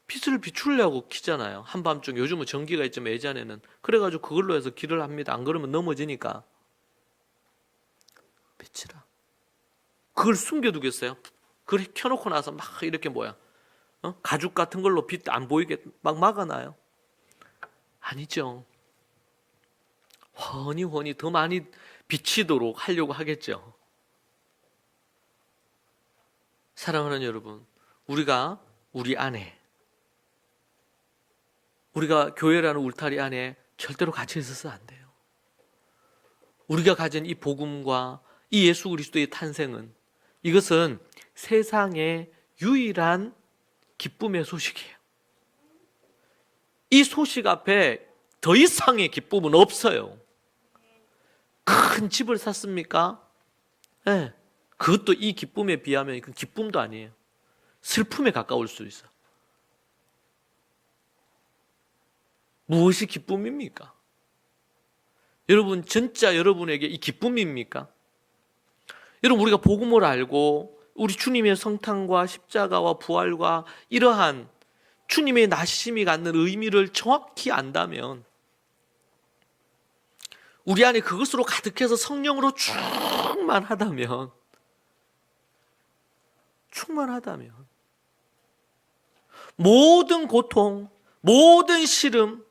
빛을 비추려고 켜잖아요. 한밤중, 요즘은 전기가 있지만 예전에는 그래가지고 그걸로 해서 길을 합니다. 안 그러면 넘어지니까. 빛이라. 그걸 숨겨두겠어요? 그걸 켜놓고 나서 막 이렇게 가죽 같은 걸로 빛 안 보이게 막 막아놔요? 아니죠. 훤히 더 많이 비치도록 하려고 하겠죠. 사랑하는 여러분, 우리가 우리 안에, 우리가 교회라는 울타리 안에 절대로 갇혀 있어서 안 돼요. 우리가 가진 이 복음과 이 예수 그리스도의 탄생은, 이것은 세상의 유일한 기쁨의 소식이에요. 이 소식 앞에 더 이상의 기쁨은 없어요. 큰 집을 샀습니까? 네. 그것도 이 기쁨에 비하면 그 기쁨도 아니에요. 슬픔에 가까울 수 있어. 무엇이 기쁨입니까? 여러분, 진짜 여러분에게 이 기쁨입니까? 여러분, 우리가 복음을 알고 우리 주님의 성탄과 십자가와 부활과 이러한 주님의 나심이 갖는 의미를 정확히 안다면, 우리 안에 그것으로 가득해서 성령으로 충만하다면 모든 고통, 모든 시름,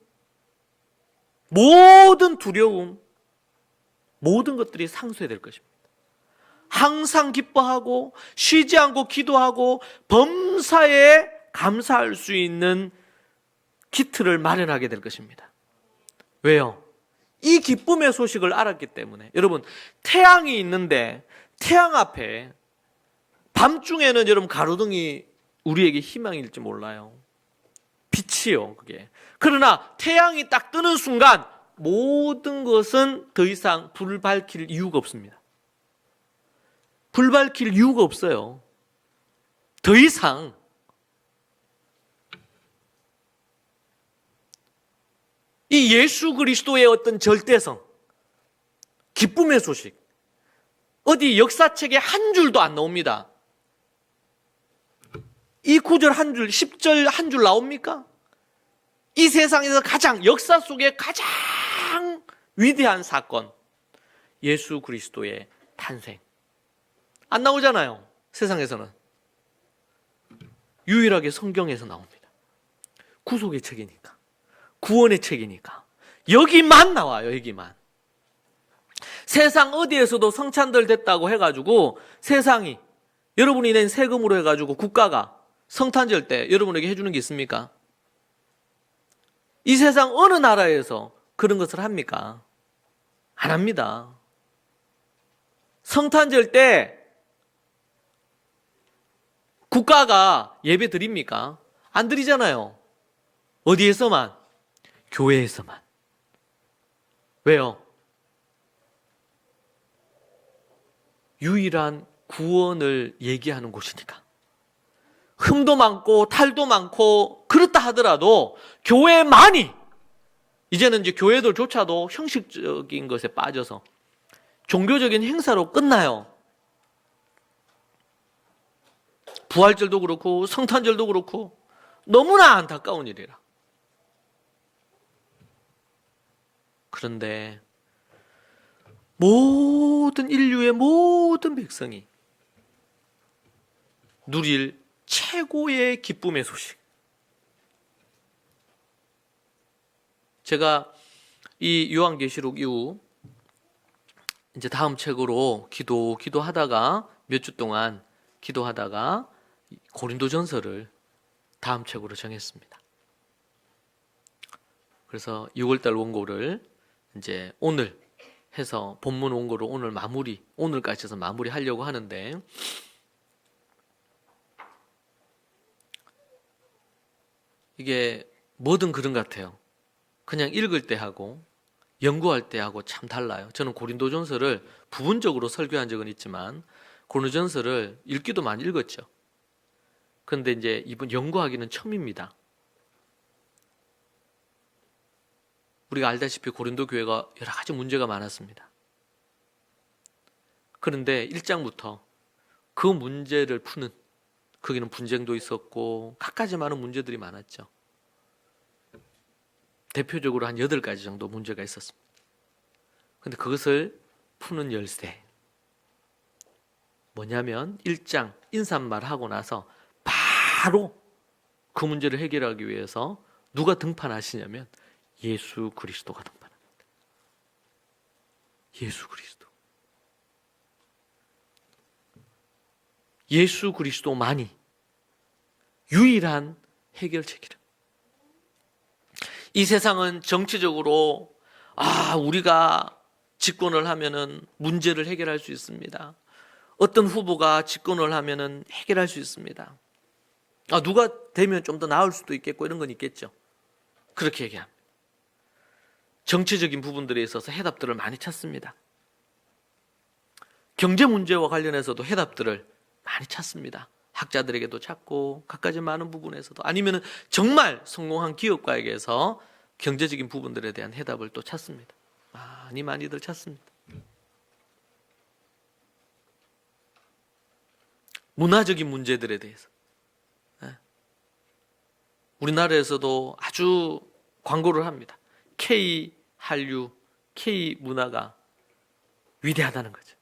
모든 두려움, 모든 것들이 상쇄될 것입니다. 항상 기뻐하고 쉬지 않고 기도하고 범사에 감사할 수 있는 기틀을 마련하게 될 것입니다. 왜요? 이 기쁨의 소식을 알았기 때문에. 여러분, 태양이 있는데 태양 앞에 밤중에는 여러분 가로등이 우리에게 희망일지 몰라요. 빛이요, 그게. 그러나 태양이 딱 뜨는 순간 모든 것은 더 이상 불을 밝힐 이유가 없습니다. 불 밝힐 이유가 없어요. 더 이상. 이 예수 그리스도의 어떤 절대성, 기쁨의 소식, 어디 역사책에 한 줄도 안 나옵니다. 이 9절 한 줄, 10절 한 줄 나옵니까? 이 세상에서 가장, 역사 속에 가장 위대한 사건, 예수 그리스도의 탄생. 안 나오잖아요, 세상에서는. 유일하게 성경에서 나옵니다. 구속의 책이니까, 구원의 책이니까. 여기만 나와요, 여기만. 세상 어디에서도 성찬들 됐다고 해가지고 세상이, 여러분이 낸 세금으로 해가지고 국가가 성탄절 때 여러분에게 해주는 게 있습니까? 이 세상 어느 나라에서 그런 것을 합니까? 안 합니다. 성탄절 때 국가가 예배 드립니까? 안 드리잖아요. 어디에서만? 교회에서만. 왜요? 유일한 구원을 얘기하는 곳이니까. 흠도 많고 탈도 많고 그렇다 하더라도 교회만이, 이제는 이제 교회들조차도 형식적인 것에 빠져서 종교적인 행사로 끝나요. 부활절도 그렇고 성탄절도 그렇고 너무나 안타까운 일이라. 그런데 모든 인류의 모든 백성이 누릴 최고의 기쁨의 소식. 제가 이 요한계시록 이후 이제 다음 책으로 기도하다가 몇 주 동안 기도하다가 고린도전서를 다음 책으로 정했습니다. 그래서 6월달 원고를 이제 오늘 해서 본문 원고를 오늘까지 해서 마무리하려고 하는데, 이게 뭐든 그런 것 같아요. 그냥 읽을 때 하고 연구할 때 하고 참 달라요. 저는 고린도전서를 부분적으로 설교한 적은 있지만 고린도전서를 읽기도 많이 읽었죠. 그런데 이제 이번 연구하기는 처음입니다. 우리가 알다시피 고린도 교회가 여러 가지 문제가 많았습니다. 그런데 1장부터 그 문제를 푸는, 거기는 분쟁도 있었고 갖가지 많은 문제들이 많았죠. 대표적으로 한 8가지 정도 문제가 있었습니다. 그런데 그것을 푸는 열쇠, 뭐냐면 1장 인사말 하고 나서 바로 그 문제를 해결하기 위해서 누가 등판하시냐면 예수 그리스도가 등판합니다. 예수 그리스도. 예수 그리스도만이 유일한 해결책이라. 이 세상은 정치적으로 우리가 집권을 하면은 문제를 해결할 수 있습니다. 어떤 후보가 집권을 하면은 해결할 수 있습니다. 누가 되면 좀 더 나을 수도 있겠고 이런 건 있겠죠. 그렇게 얘기합니다. 정치적인 부분들에 있어서 해답들을 많이 찾습니다. 경제 문제와 관련해서도 해답들을 많이 찾습니다. 학자들에게도 찾고 갖가지 많은 부분에서도, 아니면 정말 성공한 기업가에게서 경제적인 부분들에 대한 해답을 또 찾습니다. 많이들 찾습니다. 문화적인 문제들에 대해서 우리나라에서도 아주 광고를 합니다. K 한류, K 문화가 위대하다는 거죠.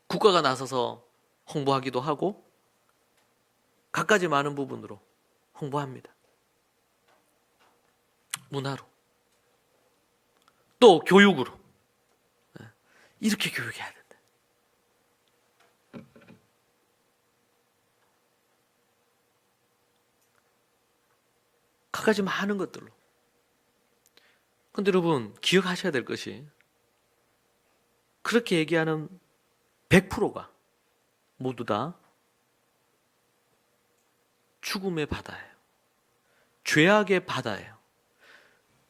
국가가 나서서 홍보하기도 하고 갖가지 많은 부분으로 홍보합니다. 문화로, 또 교육으로 이렇게 교육해야 된다. 갖가지 많은 것들로. 그런데 여러분 기억하셔야 될 것이, 그렇게 얘기하는 100%가 모두 다 죽음의 바다예요. 죄악의 바다예요.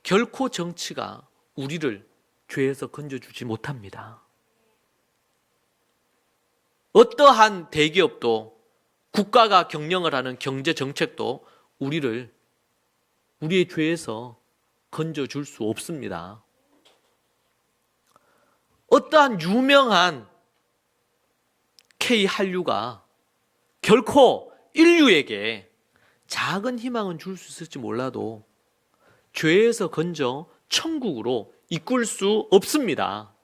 결코 정치가 우리를 죄에서 건져주지 못합니다. 어떠한 대기업도, 국가가 경영을 하는 경제 정책도 우리의 죄에서 건져줄 수 없습니다. 어떠한 유명한 K 한류가 결코 인류에게 작은 희망은 줄 수 있을지 몰라도 죄에서 건져 천국으로 이끌 수 없습니다.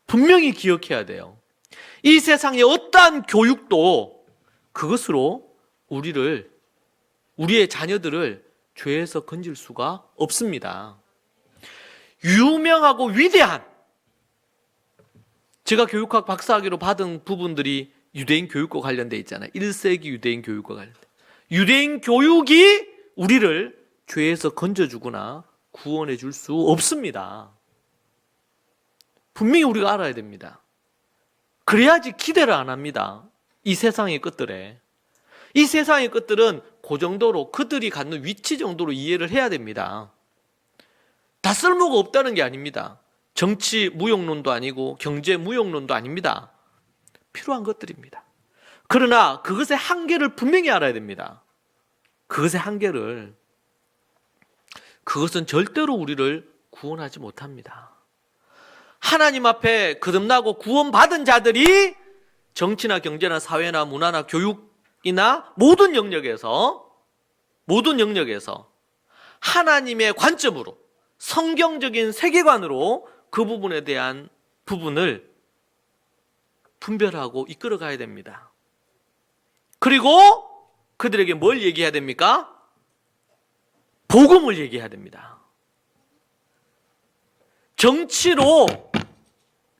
분명히 기억해야 돼요. 이 세상의 어떠한 교육도 그것으로 우리의 자녀들을 죄에서 건질 수가 없습니다. 유명하고 위대한, 제가 교육학 박사학위로 받은 부분들이 유대인 교육과 관련돼 있잖아요. 1세기 유대인 교육과 관련돼. 유대인 교육이 우리를 죄에서 건져주거나 구원해 줄 수 없습니다. 분명히 우리가 알아야 됩니다. 그래야지 기대를 안 합니다. 이 세상의 것들에. 이 세상의 것들은 그 정도로, 그들이 갖는 위치 정도로 이해를 해야 됩니다. 다 쓸모가 없다는 게 아닙니다. 정치 무용론도 아니고 경제 무용론도 아닙니다. 필요한 것들입니다. 그러나 그것의 한계를 분명히 알아야 됩니다. 그것의 한계를. 그것은 절대로 우리를 구원하지 못합니다. 하나님 앞에 거듭나고 구원받은 자들이 정치나 경제나 사회나 문화나 교육이나 모든 영역에서 하나님의 관점으로, 성경적인 세계관으로 그 부분에 대한 부분을 분별하고 이끌어 가야 됩니다. 그리고 그들에게 뭘 얘기해야 됩니까? 복음을 얘기해야 됩니다. 정치로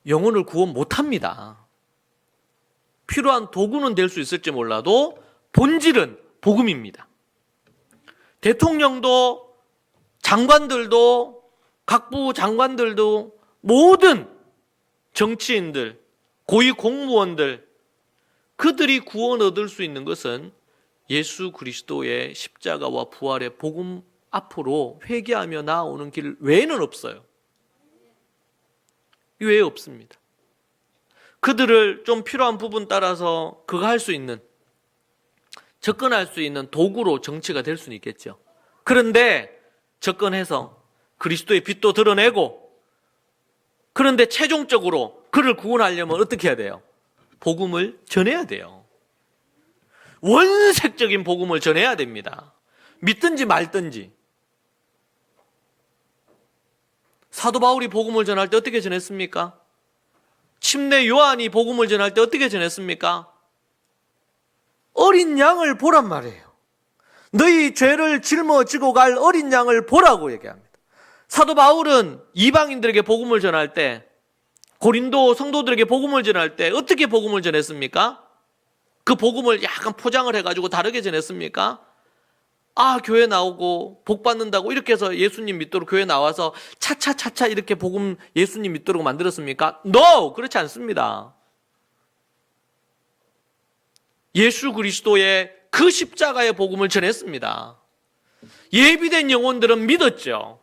영혼을 구원 못합니다. 필요한 도구는 될 수 있을지 몰라도 본질은 복음입니다. 대통령도, 장관들도, 각부 장관들도, 모든 정치인들, 고위 공무원들, 그들이 구원 얻을 수 있는 것은 예수 그리스도의 십자가와 부활의 복음 앞으로 회개하며 나아오는 길 외에는 없어요. 이 외에 없습니다. 그들을 좀 필요한 부분 따라서 그거 할 수 있는, 접근할 수 있는 도구로 정치가 될 수는 있겠죠. 그런데 접근해서 그리스도의 빛도 드러내고, 그런데 최종적으로 그를 구원하려면 어떻게 해야 돼요? 복음을 전해야 돼요. 원색적인 복음을 전해야 됩니다. 믿든지 말든지. 사도 바울이 복음을 전할 때 어떻게 전했습니까? 침례 요한이 복음을 전할 때 어떻게 전했습니까? 어린 양을 보란 말이에요. 너희 죄를 짊어지고 갈 어린 양을 보라고 얘기합니다. 사도 바울은 이방인들에게 복음을 전할 때, 고린도 성도들에게 복음을 전할 때 어떻게 복음을 전했습니까? 그 복음을 약간 포장을 해가지고 다르게 전했습니까? 교회 나오고 복 받는다고 이렇게 해서 예수님 믿도록 교회 나와서 차차차차 이렇게 복음 예수님 믿도록 만들었습니까? No! 그렇지 않습니다. 예수 그리스도의 그 십자가의 복음을 전했습니다. 예비된 영혼들은 믿었죠.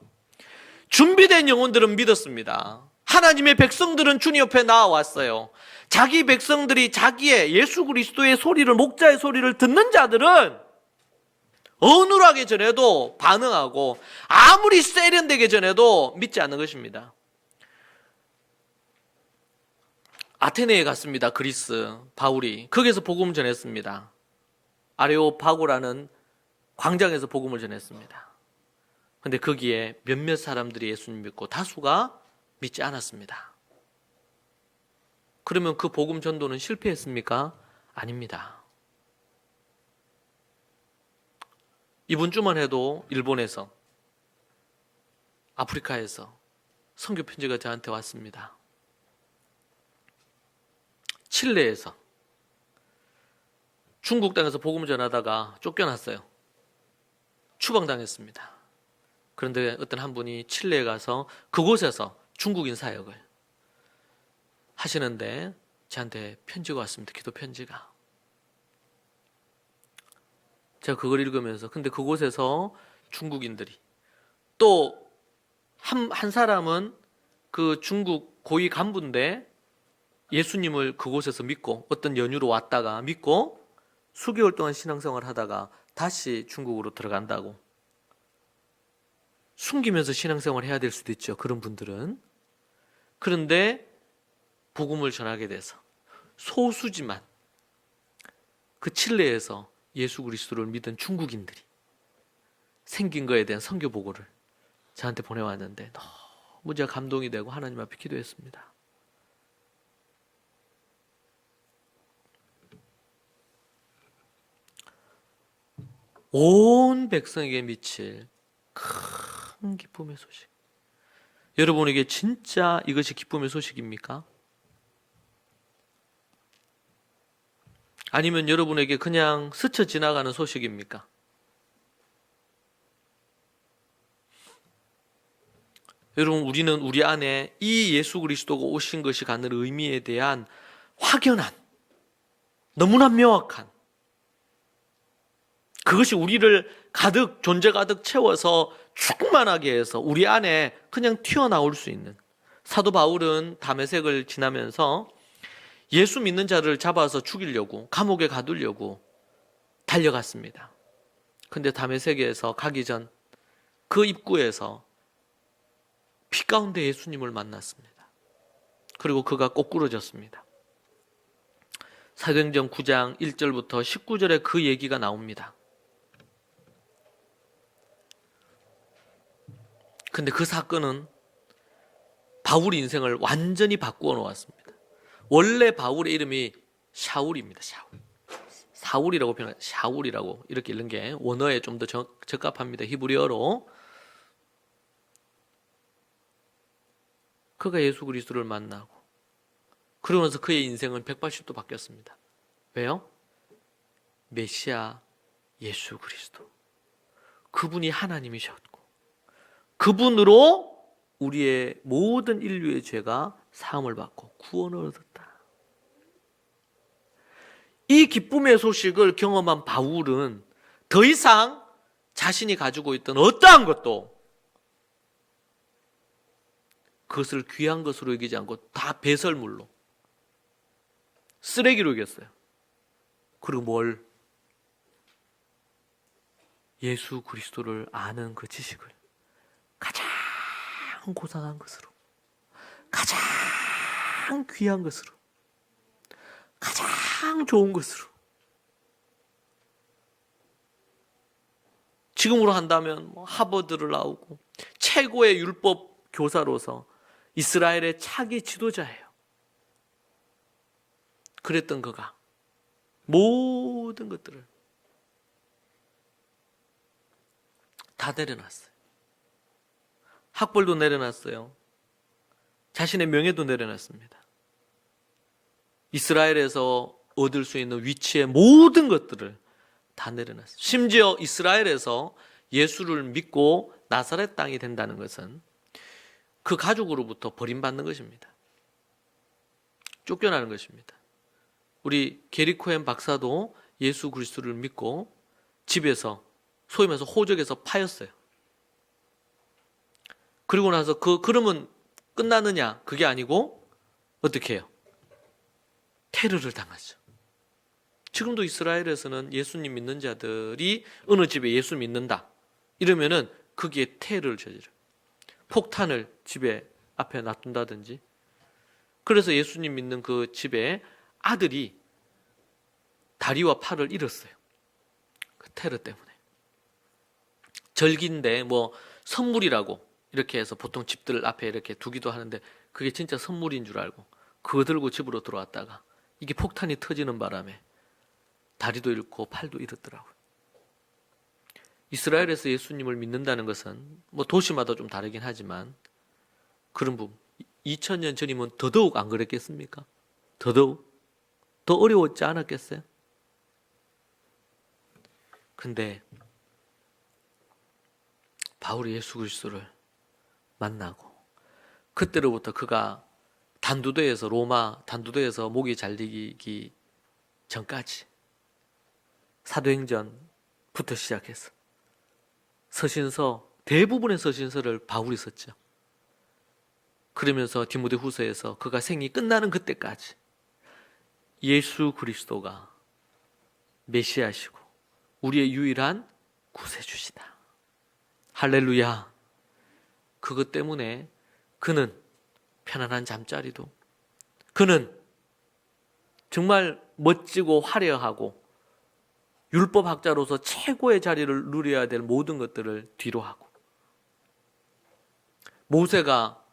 준비된 영혼들은 믿었습니다. 하나님의 백성들은 주님 옆에 나와왔어요. 자기 백성들이 자기의 예수 그리스도의 소리를, 목자의 소리를 듣는 자들은 어눌하게 전해도 반응하고 아무리 세련되게 전해도 믿지 않는 것입니다. 아테네에 갔습니다. 그리스 바울이. 거기서 복음을 전했습니다. 아레오파고라는 광장에서 복음을 전했습니다. 그런데 거기에 몇몇 사람들이 예수님 믿고 다수가 믿지 않았습니다. 그러면 그 복음 전도는 실패했습니까? 아닙니다. 이번 주만 해도 일본에서, 아프리카에서 선교 편지가 저한테 왔습니다. 칠레에서 중국 땅에서 복음을 전하다가 쫓겨났어요. 추방당했습니다. 그런데 어떤 한 분이 칠레에 가서 그곳에서 중국인 사역을 하시는데 저한테 편지가 왔습니다. 기도 편지가. 제가 그걸 읽으면서, 근데 그곳에서 중국인들이, 또 한 사람은 그 중국 고위 간부인데 예수님을 그곳에서 믿고 어떤 연유로 왔다가 믿고 수개월 동안 신앙생활을 하다가 다시 중국으로 들어간다고. 숨기면서 신앙생활을 해야 될 수도 있죠. 그런 분들은. 그런데 복음을 전하게 돼서 소수지만 그 칠레에서 예수 그리스도를 믿은 중국인들이 생긴 거에 대한 선교 보고를 저한테 보내왔는데 너무 제가 감동이 되고 하나님 앞에 기도했습니다. 온 백성에게 미칠 큰 기쁨의 소식. 여러분에게 진짜 이것이 기쁨의 소식입니까? 아니면 여러분에게 그냥 스쳐 지나가는 소식입니까? 여러분, 우리는 우리 안에 이 예수 그리스도가 오신 것이 갖는 의미에 대한 확연한, 너무나 명확한, 그것이 우리를 가득, 존재 가득 채워서 충만하게 해서 우리 안에 그냥 튀어나올 수 있는. 사도 바울은 다메섹을 지나면서 예수 믿는 자를 잡아서 죽이려고, 감옥에 가두려고 달려갔습니다. 근데 다메섹에서 가기 전 그 입구에서 피 가운데 예수님을 만났습니다. 그리고 그가 꼬꾸러졌습니다. 사도행전 9장 1절부터 19절에 그 얘기가 나옵니다. 근데 그 사건은 바울의 인생을 완전히 바꾸어 놓았습니다. 원래 바울의 이름이 샤울입니다. 샤울. 사울이라고 표현해요. 샤울이라고 이렇게 읽는 게 원어에 좀 더 적합합니다. 히브리어로. 그가 예수 그리스도를 만나고 그러면서 그의 인생은 180도 바뀌었습니다. 왜요? 메시아 예수 그리스도. 그분이 하나님이셨고 그분으로 우리의 모든 인류의 죄가 사함을 받고 구원을 얻었다. 이 기쁨의 소식을 경험한 바울은 더 이상 자신이 가지고 있던 어떠한 것도 그것을 귀한 것으로 여기지 않고 다 배설물로, 쓰레기로 여겼어요. 그리고 뭘? 예수 그리스도를 아는 그 지식을 가장 고상한 것으로, 가장 귀한 것으로, 가장 좋은 것으로, 지금으로 한다면 하버드를 나오고 최고의 율법 교사로서 이스라엘의 차기 지도자예요. 그랬던 그가 모든 것들을 다 내려놨어요. 학벌도 내려놨어요. 자신의 명예도 내려놨습니다. 이스라엘에서 얻을 수 있는 위치의 모든 것들을 다 내려놨어요. 심지어 이스라엘에서 예수를 믿고 나사렛 땅이 된다는 것은 그 가족으로부터 버림받는 것입니다. 쫓겨나는 것입니다. 우리 게리 코헨 박사도 예수 그리스도를 믿고 집에서 소위 말해서 호적에서 파였어요. 그리고 나서 그러면 끝나느냐? 그게 아니고 어떻게 해요? 테러를 당하죠. 지금도 이스라엘에서는 예수님 믿는 자들이 어느 집에 예수 믿는다 이러면은 거기에 테러를 저지르요. 폭탄을 집에 앞에 놔둔다든지. 그래서 예수님 믿는 그 집에 아들이 다리와 팔을 잃었어요. 그 테러 때문에. 절기인데 뭐 선물이라고 이렇게 해서 보통 집들 앞에 이렇게 두기도 하는데 그게 진짜 선물인 줄 알고 그거 들고 집으로 들어왔다가 이게 폭탄이 터지는 바람에 다리도 잃고 팔도 잃었더라고요. 이스라엘에서 예수님을 믿는다는 것은 뭐 도시마다 좀 다르긴 하지만 그런 부분 2000년 전이면 더더욱 안 그랬겠습니까? 더더욱 더 어려웠지 않았겠어요? 근데 바울이 예수 그리스도를 만나고 그때로부터 그가 단두대에서 로마 단두대에서 목이 잘리기 전까지 사도행전부터 시작해서 서신서 대부분의 서신서를 바울이 썼죠. 그러면서 디모데후서에서 그가 생이 끝나는 그때까지 예수 그리스도가 메시아시고 우리의 유일한 구세주시다. 할렐루야. 그것 때문에 그는 편안한 잠자리도 그는 정말 멋지고 화려하고 율법학자로서 최고의 자리를 누려야 될 모든 것들을 뒤로 하고 모세가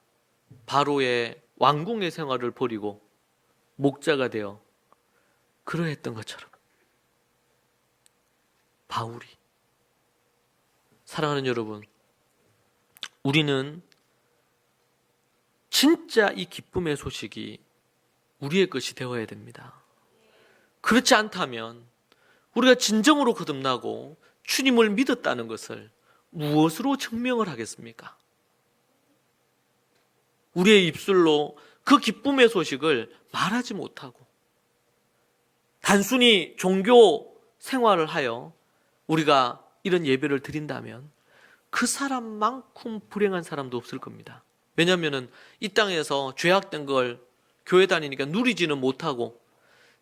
바로의 왕궁의 생활을 버리고 목자가 되어 그러했던 것처럼 바울이 사랑하는 여러분 우리는 진짜 이 기쁨의 소식이 우리의 것이 되어야 됩니다. 그렇지 않다면 우리가 진정으로 거듭나고 주님을 믿었다는 것을 무엇으로 증명을 하겠습니까? 우리의 입술로 그 기쁨의 소식을 말하지 못하고 단순히 종교 생활을 하여 우리가 이런 예배를 드린다면 그 사람만큼 불행한 사람도 없을 겁니다. 왜냐하면 이 땅에서 죄악된 걸 교회 다니니까 누리지는 못하고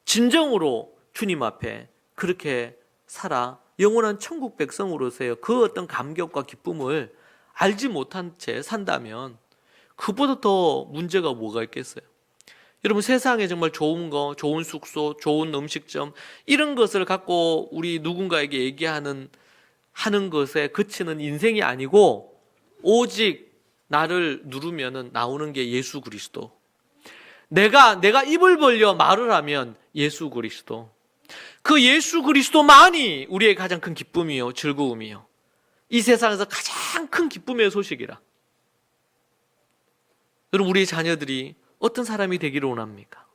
진정으로 주님 앞에 그렇게 살아 영원한 천국 백성으로서의 그 어떤 감격과 기쁨을 알지 못한 채 산다면 그보다 더 문제가 뭐가 있겠어요? 여러분 세상에 정말 좋은 거, 좋은 숙소, 좋은 음식점 이런 것을 갖고 우리 누군가에게 얘기하는 하는 것에 그치는 인생이 아니고 오직 나를 누르면은 나오는 게 예수 그리스도. 내가 입을 벌려 말을 하면 예수 그리스도. 그 예수 그리스도만이 우리의 가장 큰 기쁨이요 즐거움이요 이 세상에서 가장 큰 기쁨의 소식이라. 여러분 우리 자녀들이 어떤 사람이 되기를 원합니까?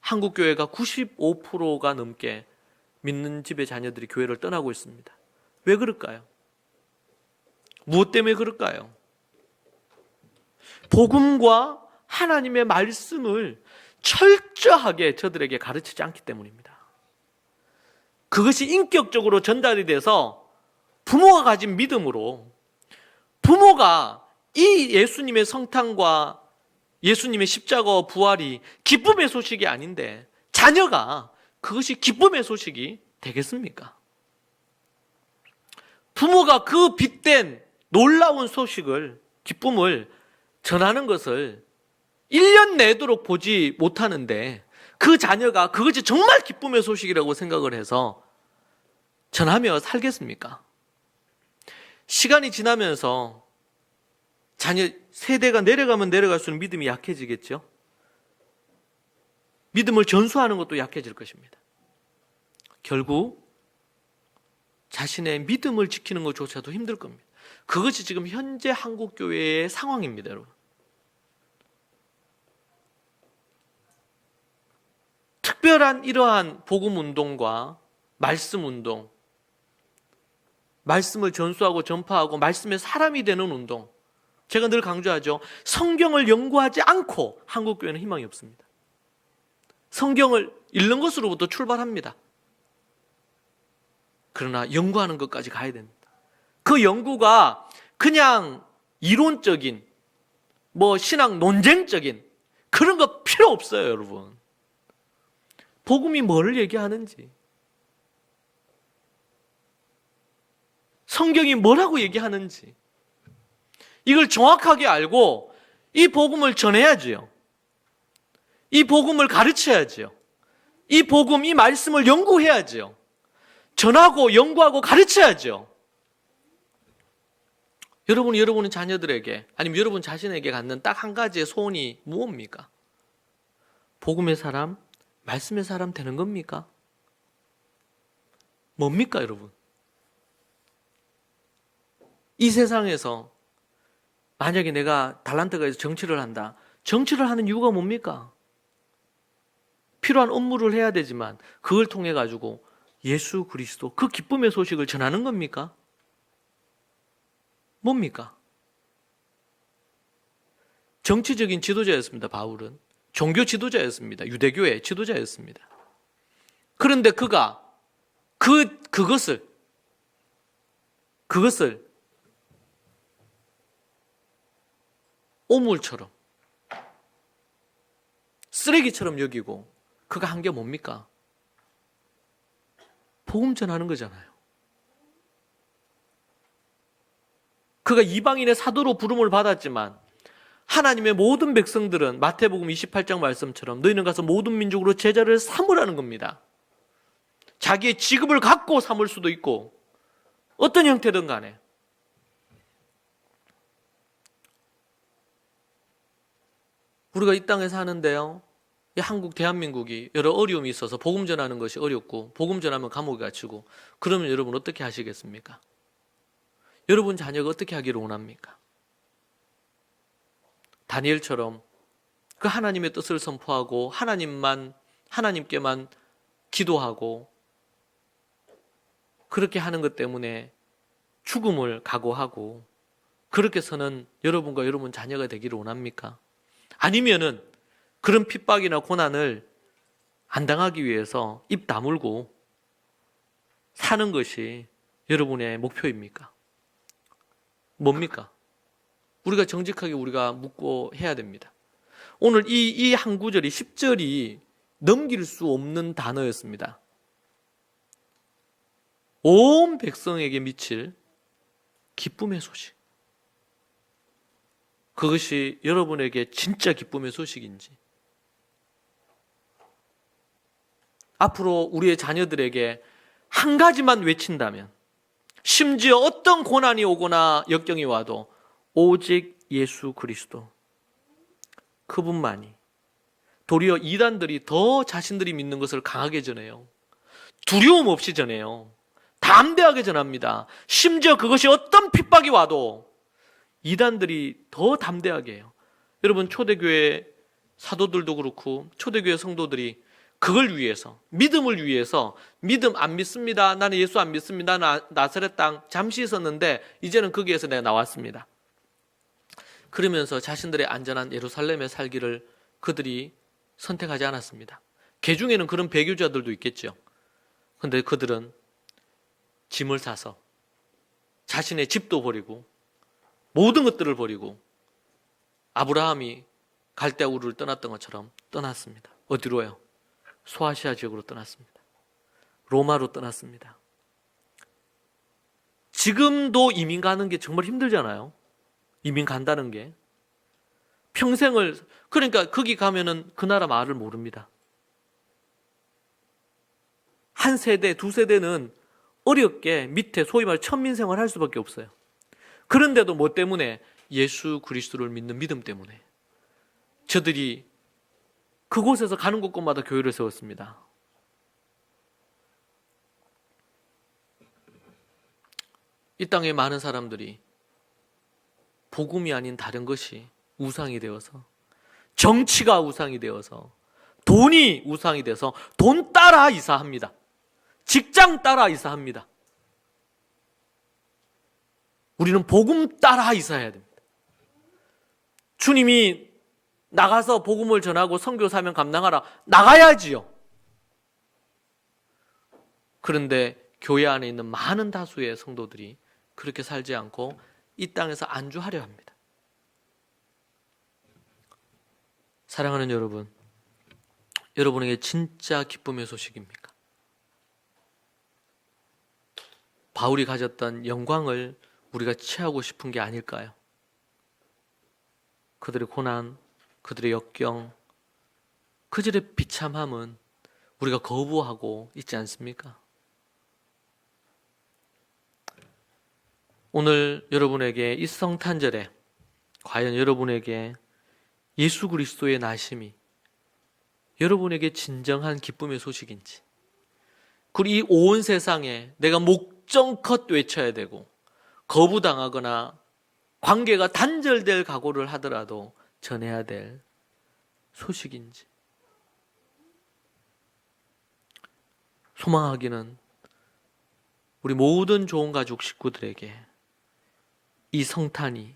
한국교회가 95%가 넘게 믿는 집의 자녀들이 교회를 떠나고 있습니다. 왜 그럴까요? 무엇 때문에 그럴까요? 복음과 하나님의 말씀을 철저하게 저들에게 가르치지 않기 때문입니다. 그것이 인격적으로 전달이 돼서 부모가 가진 믿음으로 부모가 이 예수님의 성탄과 예수님의 십자가와 부활이 기쁨의 소식이 아닌데 자녀가 그것이 기쁨의 소식이 되겠습니까? 부모가 그 빛된 놀라운 소식을 기쁨을 전하는 것을 1년 내도록 보지 못하는데 그 자녀가 그것이 정말 기쁨의 소식이라고 생각을 해서 전하며 살겠습니까? 시간이 지나면서 자녀 세대가 내려가면 내려갈수록 믿음이 약해지겠죠? 믿음을 전수하는 것도 약해질 것입니다. 결국 자신의 믿음을 지키는 것조차도 힘들 겁니다. 그것이 지금 현재 한국교회의 상황입니다, 여러분. 특별한 이러한 복음운동과 말씀운동, 말씀을 전수하고 전파하고 말씀의 사람이 되는 운동, 제가 늘 강조하죠. 성경을 연구하지 않고 한국교회는 희망이 없습니다. 성경을 읽는 것으로부터 출발합니다. 그러나 연구하는 것까지 가야 됩니다. 그 연구가 그냥 이론적인, 신앙 논쟁적인 그런 거 필요 없어요, 여러분. 복음이 뭘 얘기하는지, 성경이 뭐라고 얘기하는지 이걸 정확하게 알고 이 복음을 전해야지요. 이 복음을 가르쳐야지요. 이 복음, 이 말씀을 연구해야지요. 전하고 연구하고 가르쳐야죠. 여러분의 자녀들에게 아니면 여러분 자신에게 갖는 딱 한 가지의 소원이 무엇입니까? 복음의 사람, 말씀의 사람 되는 겁니까? 뭡니까, 여러분? 이 세상에서 만약에 내가 달란트가 있어서 정치를 한다. 정치를 하는 이유가 뭡니까? 필요한 업무를 해야 되지만 그걸 통해 가지고 예수 그리스도 그 기쁨의 소식을 전하는 겁니까? 뭡니까? 정치적인 지도자였습니다. 바울은 종교 지도자였습니다. 유대교의 지도자였습니다. 그런데 그가 그것을 오물처럼 쓰레기처럼 여기고 그가 한 게 뭡니까? 복음 전하는 거잖아요. 그가 이방인의 사도로 부름을 받았지만 하나님의 모든 백성들은 마태복음 28장 말씀처럼 너희는 가서 모든 민족으로 제자를 삼으라는 겁니다. 자기의 직업을 갖고 삼을 수도 있고 어떤 형태든 간에 우리가 이 땅에 사는데요, 이 한국 대한민국이 여러 어려움이 있어서 복음 전하는 것이 어렵고 복음 전하면 감옥에 갇히고 그러면 여러분 어떻게 하시겠습니까? 여러분 자녀가 어떻게 하기를 원합니까? 다니엘처럼 그 하나님의 뜻을 선포하고 하나님께만 기도하고 그렇게 하는 것 때문에 죽음을 각오하고 그렇게 서는 여러분과 여러분 자녀가 되기를 원합니까? 아니면은 그런 핍박이나 고난을 안 당하기 위해서 입 다물고 사는 것이 여러분의 목표입니까? 뭡니까? 우리가 정직하게 우리가 묻고 해야 됩니다. 오늘 이 한 구절이 10절이 넘길 수 없는 단어였습니다. 온 백성에게 미칠 기쁨의 소식. 그것이 여러분에게 진짜 기쁨의 소식인지, 앞으로 우리의 자녀들에게 한 가지만 외친다면, 심지어 어떤 고난이 오거나 역경이 와도 오직 예수 그리스도, 그분만이. 도리어 이단들이 더 자신들이 믿는 것을 강하게 전해요. 두려움 없이 전해요. 담대하게 전합니다. 심지어 그것이 어떤 핍박이 와도 이단들이 더 담대하게 해요. 여러분, 초대교회 사도들도 그렇고 초대교회 성도들이 그걸 위해서, 믿음을 위해서, 믿음 안 믿습니다, 나는 예수 안 믿습니다, 나사렛 땅 잠시 있었는데 이제는 거기에서 내가 나왔습니다, 그러면서 자신들의 안전한 예루살렘에 살기를 그들이 선택하지 않았습니다. 그 중에는 그런 배교자들도 있겠죠. 그런데 그들은 짐을 사서 자신의 집도 버리고 모든 것들을 버리고 아브라함이 갈대아 우르를 떠났던 것처럼 떠났습니다. 어디로요? 소아시아 지역으로 떠났습니다. 로마로 떠났습니다. 지금도 이민 가는 게 정말 힘들잖아요. 이민 간다는 게. 평생을, 그러니까 거기 가면은 그 나라 말을 모릅니다. 한 세대, 두 세대는 어렵게 밑에 소위 말 천민 생활 할 수밖에 없어요. 그런데도 뭐 때문에? 예수 그리스도를 믿는 믿음 때문에. 저들이 그곳에서 가는 곳곳마다 교회를 세웠습니다. 이 땅에 많은 사람들이 복음이 아닌 다른 것이 우상이 되어서, 정치가 우상이 되어서, 돈이 우상이 돼서 돈 따라 이사합니다. 직장 따라 이사합니다. 우리는 복음 따라 이사해야 됩니다. 주님이 나가서 복음을 전하고 선교 사명 감당하라, 나가야지요. 그런데 교회 안에 있는 많은 다수의 성도들이 그렇게 살지 않고 이 땅에서 안주하려 합니다. 사랑하는 여러분, 여러분에게 진짜 기쁨의 소식입니까? 바울이 가졌던 영광을 우리가 취하고 싶은 게 아닐까요? 그들의 고난, 그들의 역경, 그들의 비참함은 우리가 거부하고 있지 않습니까? 오늘 여러분에게 이 성탄절에 과연 여러분에게 예수 그리스도의 나심이 여러분에게 진정한 기쁨의 소식인지, 그리고 이 온 세상에 내가 목정컷 외쳐야 되고 거부당하거나 관계가 단절될 각오를 하더라도 전해야 될 소식인지, 소망하기는 우리 모든 좋은 가족 식구들에게 이 성탄이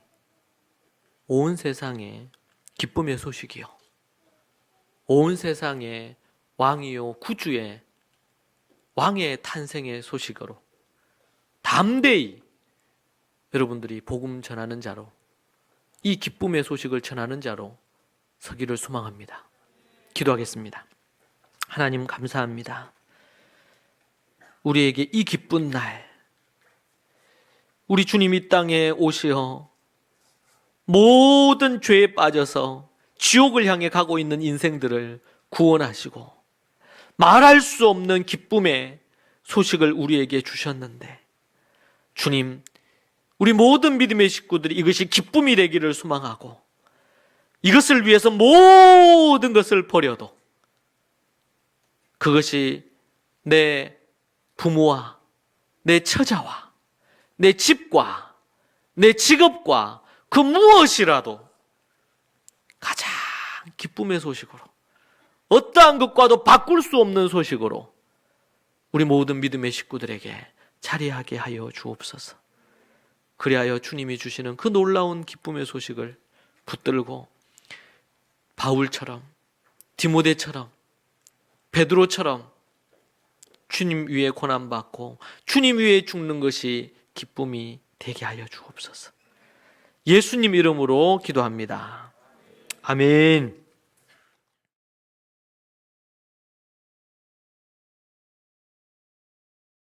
온 세상에 기쁨의 소식이요, 온 세상에 왕이요 구주의 왕의 탄생의 소식으로 담대히 여러분들이 복음 전하는 자로, 이 기쁨의 소식을 전하는 자로 서기를 소망합니다. 기도하겠습니다. 하나님 감사합니다. 우리에게 이 기쁜 날, 우리 주님 이 땅에 오시어 모든 죄에 빠져서 지옥을 향해 가고 있는 인생들을 구원하시고 말할 수 없는 기쁨의 소식을 우리에게 주셨는데, 주님, 우리 모든 믿음의 식구들이 이것이 기쁨이 되기를 소망하고 이것을 위해서 모든 것을 버려도 그것이 내 부모와 내 처자와 내 집과 내 직업과 그 무엇이라도 가장 기쁨의 소식으로, 어떠한 것과도 바꿀 수 없는 소식으로 우리 모든 믿음의 식구들에게 자리하게 하여 주옵소서. 그리하여 주님이 주시는 그 놀라운 기쁨의 소식을 붙들고 바울처럼, 디모데처럼, 베드로처럼 주님 위에 고난받고 주님 위에 죽는 것이 기쁨이 되게 하여 주옵소서. 예수님 이름으로 기도합니다. 아멘.